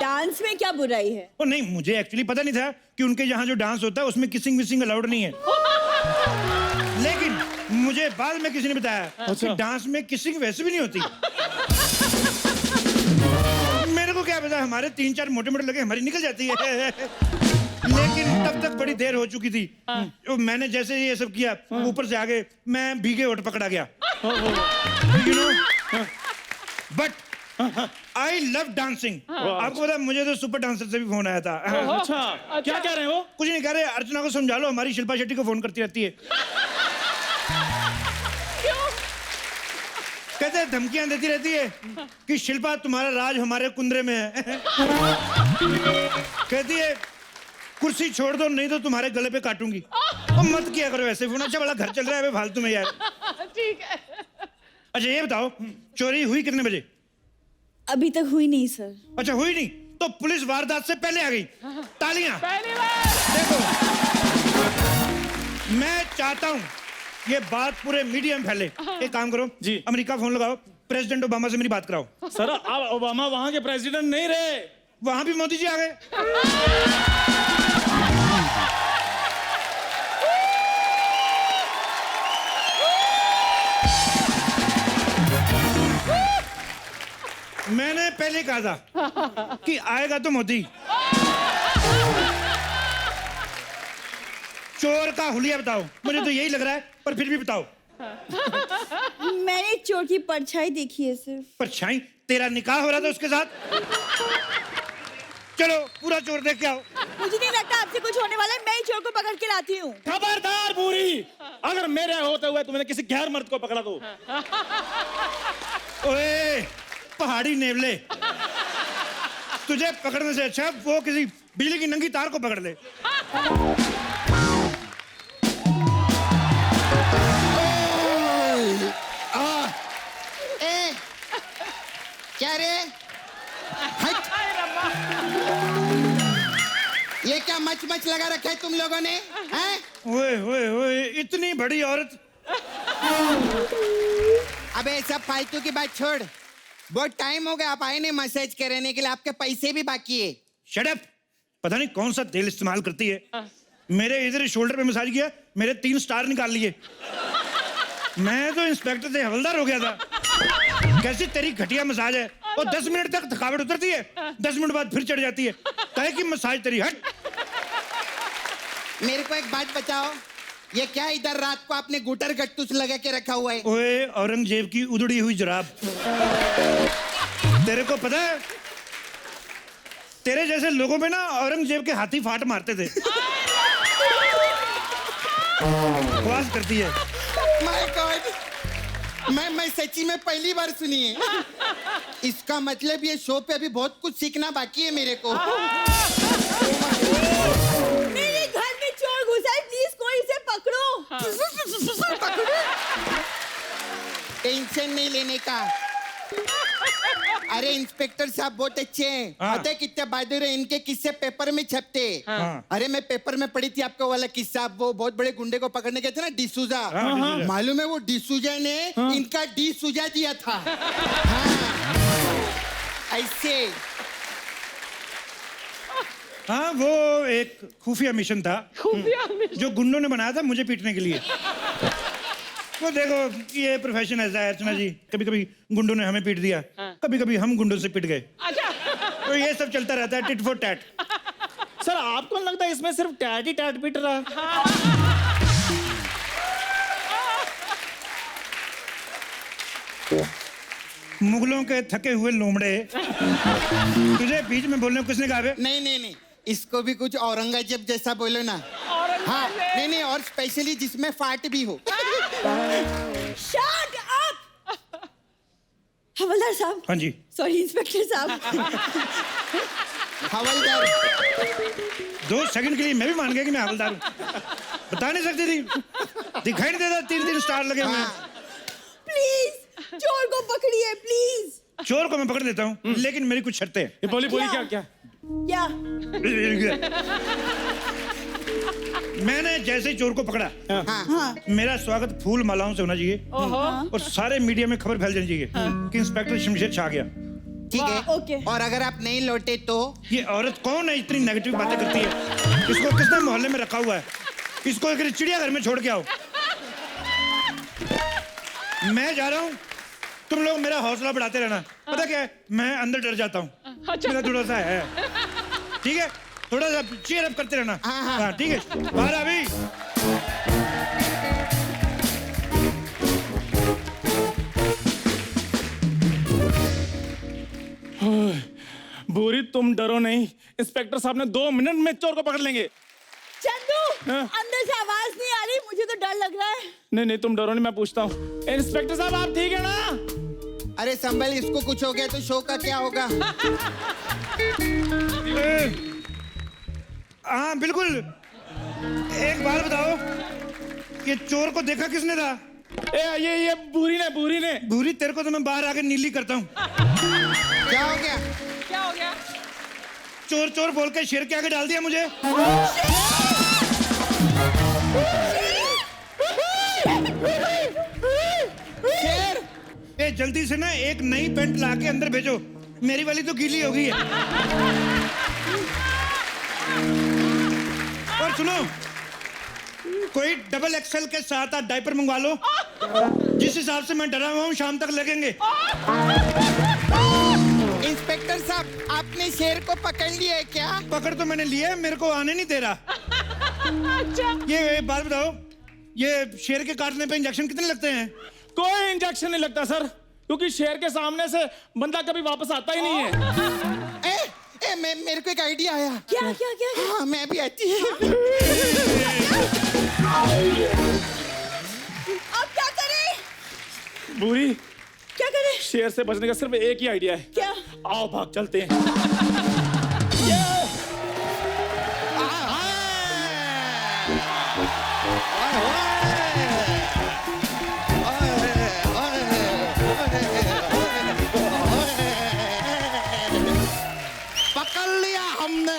डांस में क्या बुराई है? ओ नहीं, मुझे एक्चुअली पता नहीं था कि उनके यहाँ जो डांस होता है उसमें किसिंग विसिंग अलाउड नहीं है। लेकिन मुझे बाद में किसी ने बताया कि डांस में किसिंग वैसे भी नहीं होती। मेरे को क्या पता, हमारे 3-4 मोटे मोटे लगे, हमारी निकल जाती है। लेकिन तब तक बड़ी देर हो चुकी थी। तो मैंने जैसे ये सब किया, ऊपर से आगे मैं भीगे होठ पकड़ा गया। You know, but I love dancing. आपको पता है, मुझे तो सुपर डांसर से भी फोन आया था। अच्छा, क्या कह रहे हो? कुछ नहीं कह रहे, अर्चना को समझा लो, हमारी शिल्पा शेट्टी को फोन करती रहती है। कहते हैं धमकियां देती रहती है कि शिल्पा तुम्हारा राज हमारे कुंदरे में है। कहती है कुर्सी छोड़ दो नहीं तो तुम्हारे गले पे काटूंगी। और मत किया करो ऐसे फोन, अच्छा बड़ा घर चल रहा है फालतू में यार। ठीक है। अच्छा ये बताओ, चोरी हुई कितने बजे? अभी तक हुई नहीं सर। अच्छा हुई नहीं, तो पुलिस वारदात से पहले आ गई। तालियां। पहली बार। देखो, मैं चाहता हूं ये बात पूरे मीडिया में फैले। एक काम करो जी, अमेरिका फोन लगाओ, प्रेसिडेंट ओबामा से मेरी बात कराओ। सर अब ओबामा वहां के प्रेसिडेंट नहीं रहे, वहां भी मोदी जी आ गए। मैंने पहले कहा था कि आएगा तो मोदी। चोर का हुलिया बताओ, मुझे तो यही लग रहा है, पर फिर भी बताओ। मैंने चोर की परछाई देखी है सिर्फ। परछाई? तेरा निकाह हो रहा था उसके साथ? चलो पूरा चोर देख के आओ। मुझे नहीं लगता आपसे कुछ होने वाला है, मैं ही चोर को पकड़ के लाती हूँ। खबरदार बूढ़ी, अगर मेरे होते हुए तुमने किसी गैर मर्द को पकड़ा तो। ओए पहाड़ी नेवले, तुझे पकड़ने से अच्छा वो किसी बिजली की नंगी तार को पकड़ ले। ए, क्या रे? हट। ये क्या मच मच लगा रखा है तुम लोगों ने? हैं? ओए ओए ओए, इतनी बड़ी औरत। अबे सब फालतू की बात छोड़, बहुत टाइम हो गया आप आए नहीं मसाज कराने के लिए, आपके पैसे भी बाकी है। Shut up. पता नहीं कौन सा तेल इस्तेमाल करती है। मेरे इधर शोल्डर पे मसाज किया, मेरे 3 स्टार निकाल लिए। मैं तो इंस्पेक्टर से हवलदार हो गया था। कैसी तेरी घटिया मसाज है, और 10 मिनट तक थकावट उतरती है, 10 मिनट बाद फिर चढ़ जाती है। कहे कि मसाज तेरी। हट। मेरे को एक बात बताओ, ये क्या इधर रात को आपने गुटर गट्टूस लगा के रखा हुआ है? ओए औरंगजेब की उधड़ी हुई जुराब। तेरे को पता है, तेरे जैसे लोगों पे ना औरंगजेब के हाथी फाट मारते थे। बकवास करती है। माय गॉड, मैं सच्ची में पहली बार सुनी है। इसका मतलब ये शो पे अभी बहुत कुछ सीखना बाकी है मेरे को। मेरे घर में चोर घुसा है, प्लीज कोई इसे पकड़ो। टेंशन नहीं लेने का। अरे इंस्पेक्टर साहब बहुत अच्छे हैं। पता है कितने बहादुर हैं, इनके किस्से पेपर में छपते। अरे मैं पेपर में पढ़ी थी आपको वाला किस्सा, वो बहुत बड़े गुंडे को पकड़ने गए थे ना, डिसूजा। मालूम है वो डिसूजा ने इनका डी सुजा दिया था। ऐसे। हाँ, वो एक खुफिया मिशन था जो गुंडों ने बनाया था मुझे पीटने के लिए। वो देखो, ये प्रोफेशन ऐसा है अर्चना जी, कभी कभी गुंडों ने हमें पीट दिया, कभी कभी हम गुंडों से पीट गए। तो ये सब चलता रहता है, टिट फॉर टैट। सर आपको लगता है इसमें सिर्फ टैट ही टैट पीट रहा है? मुगलों के थके हुए लोमड़े, तुझे बीच में बोलने को किसने कहा? नहीं नहीं नहीं, इसको भी कुछ औरंगजेब जैसा बोलो ना। हाँ, नहीं नहीं, और स्पेशली जिसमें फाट भी हो। Shut up! हवलदार साहब। हाँ जी। सॉरी इंस्पेक्टर साहब। हवलदार। 2 सेकंड के लिए मैं भी मान गया कि मैं हवलदार हूँ। बता नहीं सकती थी, दिखाई नहीं देता 3 स्टार लगे हुए। प्लीज चोर को पकड़िए प्लीज। चोर को मैं पकड़ लेता हूँ, लेकिन मेरी कुछ शर्तें हैं। बोली क्या क्या? क्या? मैंने जैसे ही चोर को पकड़ा, मेरा स्वागत फूल मालाओं से होना चाहिए, और सारे मीडिया में खबर फैल जानी चाहिए कि इंस्पेक्टर शमशेर छा गया। ठीक है। ओके। और अगर आप नहीं लौटे तो? ये औरत कौन है इतनी नेगेटिव बातें करती है? इसको किसने मोहल्ले में रखा हुआ है? इसको एक चिड़ियाघर में छोड़ के आओ। मैं जा रहा हूँ, तुम लोग मेरा हौसला बढ़ाते रहना। पता क्या है, मैं अंदर डर जाता हूँ, मेरा थोड़ा सा है। ठीक है, थोड़ा सा चीयर अप करते रहना। हाँ ठीक है, बाहर अभी। भूरी तुम डरो नहीं, इंस्पेक्टर साहब ने 2 मिनट में चोर को पकड़ लेंगे। चंदू, अंदर से आवाज नहीं आ रही, मुझे तो डर लग रहा है। नहीं नहीं तुम डरो नहीं, मैं पूछता हूँ। इंस्पेक्टर साहब आप ठीक है ना? अरे संभल, इसको कुछ हो गया तो शो का क्या होगा? हाँ बिल्कुल। एक बात बताओ, ये चोर को देखा किसने था? ये भूरी ने। भूरी, तेरे को तो मैं बाहर आकर नीली करता हूँ। क्या हो गया? क्या हो गया? चोर चोर बोल के शेर के आगे डाल दिया मुझे। शेर, ए जल्दी से ना एक नई पैंट ला के अंदर भेजो, मेरी वाली तो गीली हो गई है। और सुनो, कोई डबल एक्सेल के साथ आप डायपर मंगवा लो। जिस हिसाब से मैं डरा हुआ हूँ शाम तक लगेंगे। इंस्पेक्टर साहब, आपने शेर को पकड़ लिया है क्या? पकड़ तो मैंने लिया है, मेरे को आने नहीं दे रहा। अच्छा, ये बात बताओ, ये शेर के काटने पे इंजेक्शन कितने लगते हैं? कोई इंजेक्शन नहीं लगता सर, क्योंकि शेर के सामने से बंदा कभी वापस आता ही नहीं है। मेरे को एक आइडिया आया। क्या? हाँ, मैं भी आती है। अब क्या करें? भूरी, क्या करें? शेर से बचने का सिर्फ एक ही आइडिया है। क्या? आओ भाग चलते हैं। पकड़ लिया हमने।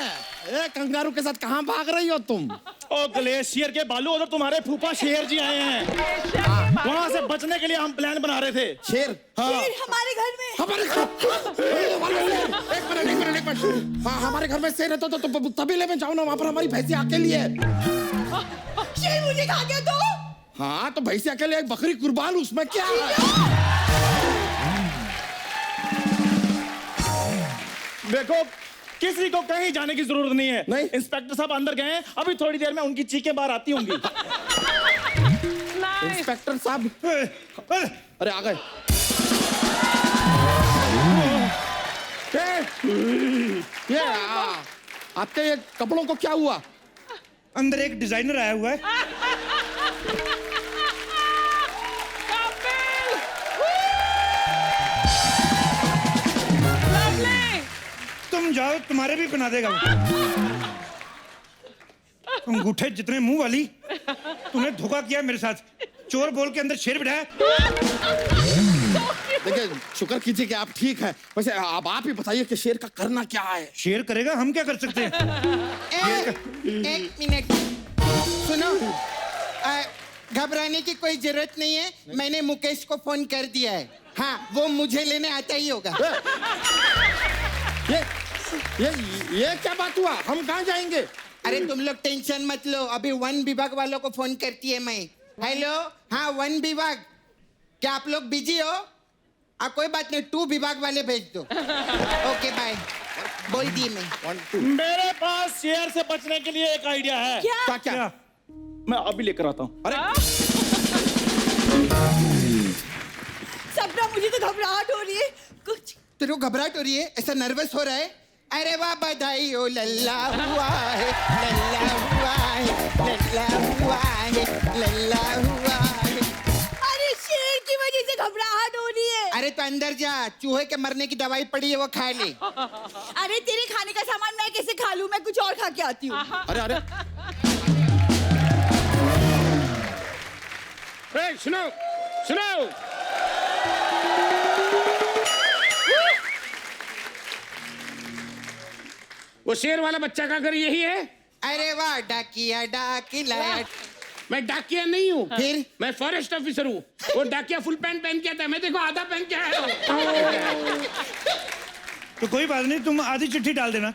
कंगारू के साथ कहाँ भाग रही हो तुम? ओ ग्लेशियर के बालू, उधर तुम्हारे फूफा शेर जी आए हैं। वहाँ से बचने के लिए हम प्लान बना रहे थे। शेर? हाँ। शेर हमारे घर में? हमारे घर? एक मिनट। हाँ, हमारे घर में शेर है तो तबेले में जाओ ना, वहाँ पर हमारी भैंसी अकेली है। शेर मुझे खा गया तो? हाँ, तो भैंसी अकेले, एक बकरी कुर्बान, उसमें क्या है? देखो, किसी को कहीं जाने की जरूरत नहीं है। नहीं। इंस्पेक्टर साहब अंदर गए हैं, अभी थोड़ी देर में उनकी चीखें बाहर आती होंगी। इंस्पेक्टर साहब, अरे आ गए। ये आपके ये कपड़ों को क्या हुआ? अंदर एक डिजाइनर आया हुआ है। तुम जाओ, तुम्हारे भी बना देगा वो। अंगूठे जितने मुंह वाली, तूने धोखा किया मेरे साथ। चोर बोल के अंदर शेर बिठाया। देखिए, शुक्र कीजिए कि आप ठीक हैं। वैसे अब आप ही बताइए कि शेर का करना क्या है? शेर करेगा, हम क्या कर सकते हैं? एक मिनट सुनो, घबराने की कोई जरूरत नहीं है। मैंने मुकेश को फोन कर दिया है। हाँ, वो मुझे लेने आता ही होगा। ये क्या बात हुआ? हम कहाँ जाएंगे? अरे तुम लोग टेंशन मत लो, अभी वन विभाग वालों को फोन करती है मैं। हेलो, हाँ वन विभाग, क्या आप लोग बिजी हो? कोई बात नहीं, 2 विभाग वाले भेज दो। ओके बाय, बोल दिए मैं। मेरे पास शेर से बचने के लिए एक आइडिया है। क्या? मैं अभी लेकर आता हूँ। अरे सपना, मुझे तो घबराहट हो रही है। कुछ तेरे को घबराहट हो रही है? ऐसा नर्वस हो रहा है? अरे वाह, बधाई हो, लल्ला हुआ है, लल्ला हुआ है, लल्ला हुआ है, लल्ला हुआ है। अरे शेर की वजह से घबराहट हो रही है। अरे तो अंदर जा, चूहे के मरने की दवाई पड़ी है, वो खा ले। अरे तेरे खाने का सामान मैं कैसे खा लूं? मैं कुछ और खा के आती हूँ। अरे सुनो, वो शेर वाला बच्चा का घर यही है? अरे वाह, डाकिया डाकिला। मैं डाकिया नहीं हूँ, फिर? मैं फॉरेस्ट ऑफिसर हूँ। वो डाकिया फुल पैंट पहन के आता है, मैं देखो आधा पहन के आया हूँ। तो कोई बात नहीं, तुम आधी चिट्ठी डाल देना।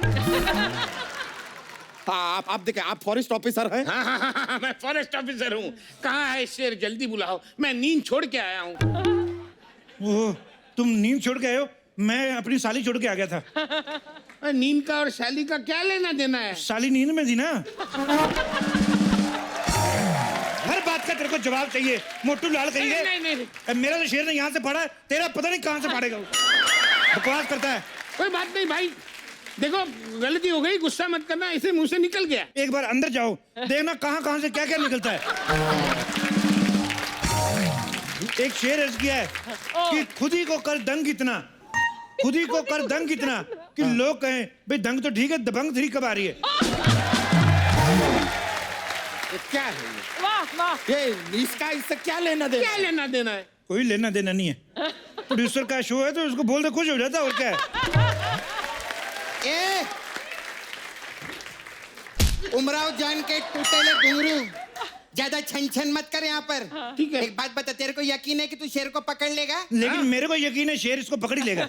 हाँ, आप देखिए, आप फॉरेस्ट ऑफिसर हैं? हाँ, मैं फॉरेस्ट ऑफिसर हूँ। कहाँ है शेर? जल्दी बुलाओ, मैं नींद छोड़ के आया हूँ। ओह, तुम नींद छोड़ के आए हो? मैं अपनी साली छोड़ के आ गया था। नींद का और साली का क्या लेना देना है? साली नींद में थी ना। हर बात का तेरे को जवाब चाहिए, मोटू लाल कहेंगे। नहीं। मेरा तो शेर ने यहाँ से पढ़ा, तेरा पता नहीं कहाँ से पढ़ेगा। बकवास करता है। कोई बात नहीं भाई, देखो गलती हो गई, गुस्सा मत करना, ऐसे मुंह से निकल गया। एक बार अंदर जाओ, देखना कहाँ से क्या क्या निकलता है। एक शेर अर्ज किया है कि खुद ही को कर दंग इतना, खुद ही को कर दंग इतना कि लोग कहें भाई दंग तो ठीक है, दबंग 3 कब आ रही है। ये क्या है? वाह वाह, ये इसका इससे क्या लेना देना? क्या लेना देना है? कोई लेना देना नहीं है। प्रोड्यूसर का शो है तो उसको बोल दे, खुश हो जाता है, और क्या है। ए उमराव जान के टूटेले घुंघरू, ज्यादा छन छन मत कर यहाँ पर। ठीक है। एक बात बता, तेरे को यकीन है कि तू शेर को पकड़ लेगा? लेकिन मेरे को यकीन है शेर इसको पकड़ ही लेगा।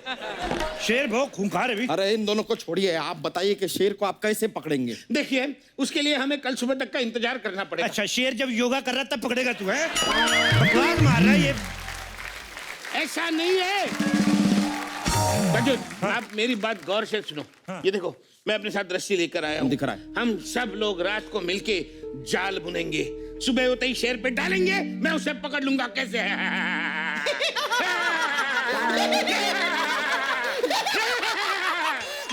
शेर बहुत खूंखार है भी। अरे इन दोनों को छोड़िए, आप बताइए कि शेर को आप कैसे पकड़ेंगे? देखिए, उसके लिए हमें कल सुबह तक का इंतजार करना पड़ेगा। अच्छा, शेर जब योगा कर रहा तब पकड़ेगा तू? है बकवास मार रहा है ये। ऐसा नहीं है। आप मेरी बात गौर से सुनो। ये देखो, मैं अपने साथ रस्सी लेकर आया हूँ। दिख रहा है। हम सब लोग रात को मिलके जाल बुनेंगे, सुबह होते ही शेर पे डालेंगे, मैं उसे पकड़ लूंगा। कैसे है?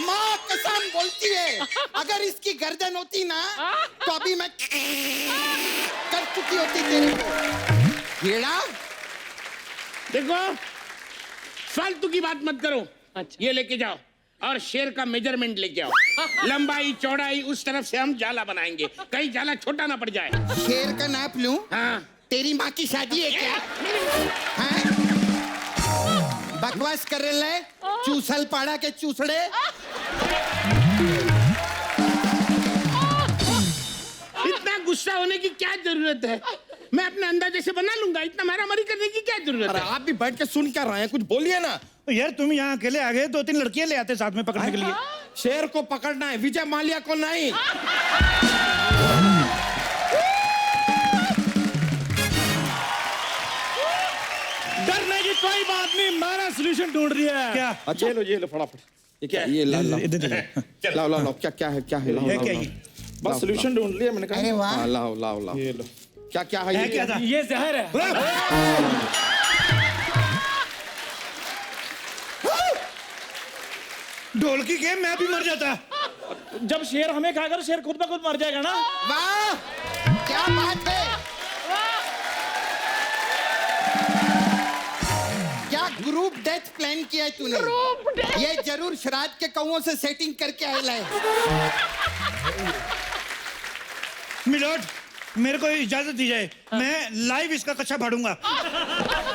माँ कसम बोलती है, अगर इसकी गर्दन होती ना तो अभी मैं कर चुकी होती तेरे को। हीरा, देखो, फालतू की बात मत करो। ये लेके जाओ और शेर का मेजरमेंट लेके आओ, लंबाई चौड़ाई उस तरफ से हम जाला बनाएंगे, कहीं जाला छोटा ना पड़ जाए। शेर का नाप लूं? हाँ। तेरी माँ की शादी है क्या? हाँ? बकवास कर रहे हैं, चूसल पाड़ा के चूसड़े। इतना गुस्सा होने की क्या जरूरत है? मैं अपने अंदाजे से बना लूंगा, इतना मारामारी करने की क्या जरूरत अरे है? आप भी बैठ के सुन क्या रहे हैं, कुछ बोलिए ना। तो यार तुम यहाँ अकेले आ गए, 2-3 लड़कियां ले आते साथ में पकड़ने के लिए। शेर को पकड़ना है, विजय माल्या को नहीं। डरने की कोई बात नहीं, मैंने सोल्यूशन ढूंढ लिया है। क्या? अच्छा ये लो फटाफट। ये क्या? ये लाओ लाओ क्या है? क्या है? है क्या ये? बस सोल्यूशन ढूंढ लिया मैंने कहा। अरे वाह। हाँ, लाओ लाओ लाओ। ये लो। क्या क्या है? है क्या था? ये जहर है। ढोलकी के मैं भी मर जाता। जब शेर हमें खाएगा तो शेर खुद ब खुद मर जाएगा ना। वाह, क्या बात है। क्या ग्रुप डेथ प्लान किया है तूने? ये जरूर श्राद्ध के कौओं से सेटिंग करके आया है। मिलोड, मेरे को इजाजत दी जाए, मैं लाइव इसका कच्चा फाड़ूंगा।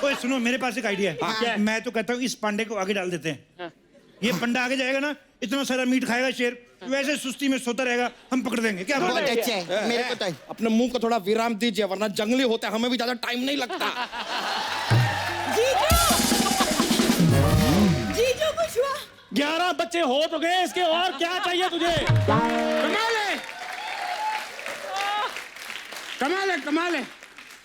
ओए सुनो, मेरे पास एक आइडिया है। हाँ। मैं तो कहता हूँ इस पांडे को आगे डाल देते हैं। ये पंडा आगे जाएगा ना, इतना सारा मीट खाएगा शेर, वैसे सुस्ती में सोता रहेगा, हम पकड़ देंगे। क्या बात बहुत है? अच्छा है, मेरे को तो अपने मुंह को थोड़ा विराम दीजिए, वरना जंगली होते हैं, हमें भी ज्यादा टाइम नहीं लगता। जीजू कुछ हुआ? 11 बच्चे हो तो गए, इसके और क्या चाहिए तुझे? कमाल है, कमाल है, कमाल है।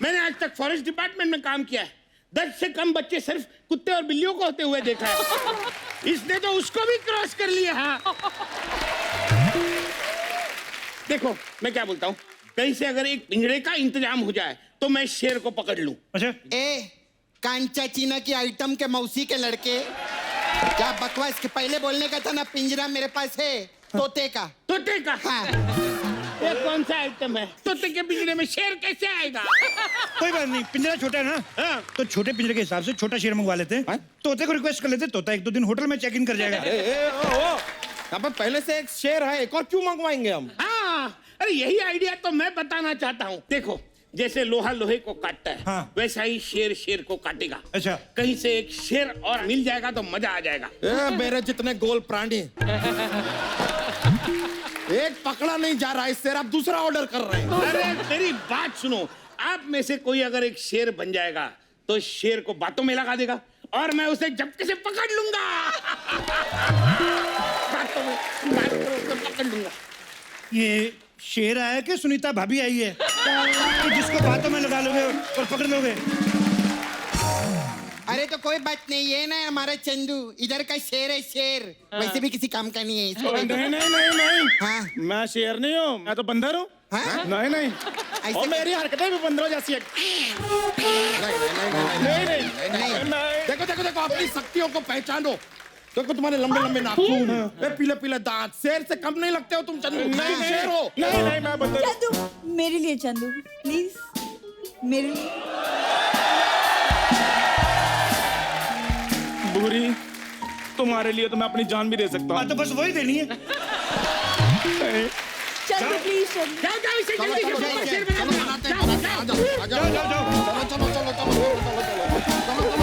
मैंने आज तक फॉरेस्ट डिपार्टमेंट में काम किया है, 10 से कम बच्चे सिर्फ कुत्ते और बिल्लियों को होते हुए देखा है। इसने तो उसको भी क्रॉस कर लिया। हाँ। देखो, मैं क्या बोलता हूँ, कहीं से अगर एक पिंजरे का इंतजाम हो जाए तो मैं शेर को पकड़ लूं। अच्छा, ए कांचा चीना की आइटम के मौसी के लड़के, क्या बकवास के पहले बोलने का था ना, पिंजरा मेरे पास है तोते का। तोते का? हाँ। ये कौन सा आइटम है? तोते के पिंजरे में शेर कैसे आएगा? कोई बात नहीं, पिंजरा छोटा है ना। हाँ। तो छोटे पिंजरे के हिसाब से छोटा शेर मंगवा लेते हैं। तोते को रिक्वेस्ट कर लेते, तोता 1-2 दिन होटल में चेक इन कर जाएगा। यहाँ पर पहले से एक शेर है, एक और क्यों मंगवाएंगे हम? हाँ, अरे यही आइडिया तो मैं बताना चाहता हूँ। देखो, जैसे लोहा लोहे को काटता है, हाँ। वैसा ही शेर शेर को काटेगा। अच्छा। कहीं से एक शेर और मिल जाएगा तो मजा आ जाएगा। मेरे जितने गोल प्राणी, एक पकड़ा नहीं जा रहा है शेर, आप दूसरा ऑर्डर कर रहे हैं। अरे मेरी बात सुनो, आप में से कोई अगर एक शेर बन जाएगा तो शेर को बातों में लगा देगा और मैं उसे झपके से पकड़ लूंगा। बातों में उसे पकड़ लूंगा। ये शेर आया कि सुनीता भाभी आई है कि जिसको बातों में लगा लोगे और पकड़ लोगे? अरे तो कोई बात नहीं, ये ना हमारा चंदू इधर का शेर है, शेर। वैसे भी किसी काम का नहीं है इसको। नहीं नहीं नहीं नहीं, हाँ मैं शेर नहीं हूँ, मैं तो बंदर हूँ। हाँ? नहीं नहीं, ऐसे और मेरी हरकतें भी बंदरों जैसी है। नहीं नहीं, देखो देखो देखो, अपनी शक्तियों को पहचानो। देखो तुम्हारे लंबे लंबे नाखून, पीले पीले दांत, शेर से कम नहीं लगते हो तुम चंदू। नहीं शेर हो। नहीं नहीं, मैं बंदर। चंदू मेरे लिए, चंदू प्लीज मेरे लिए। बुरी, तुम्हारे लिए तो मैं अपनी जान भी दे सकता हूँ। तो बस वही देनी है। चंदू प्लीज, चंदू। जाओ जाओ इसे चलो जल्दी चलो से चलो शेर चलो बना दो। बनाते हैं, आ जाओ, आ जाओ, आ जाओ, चलो चलो चलो चलो चलो चलो चलो चलो चलो चलो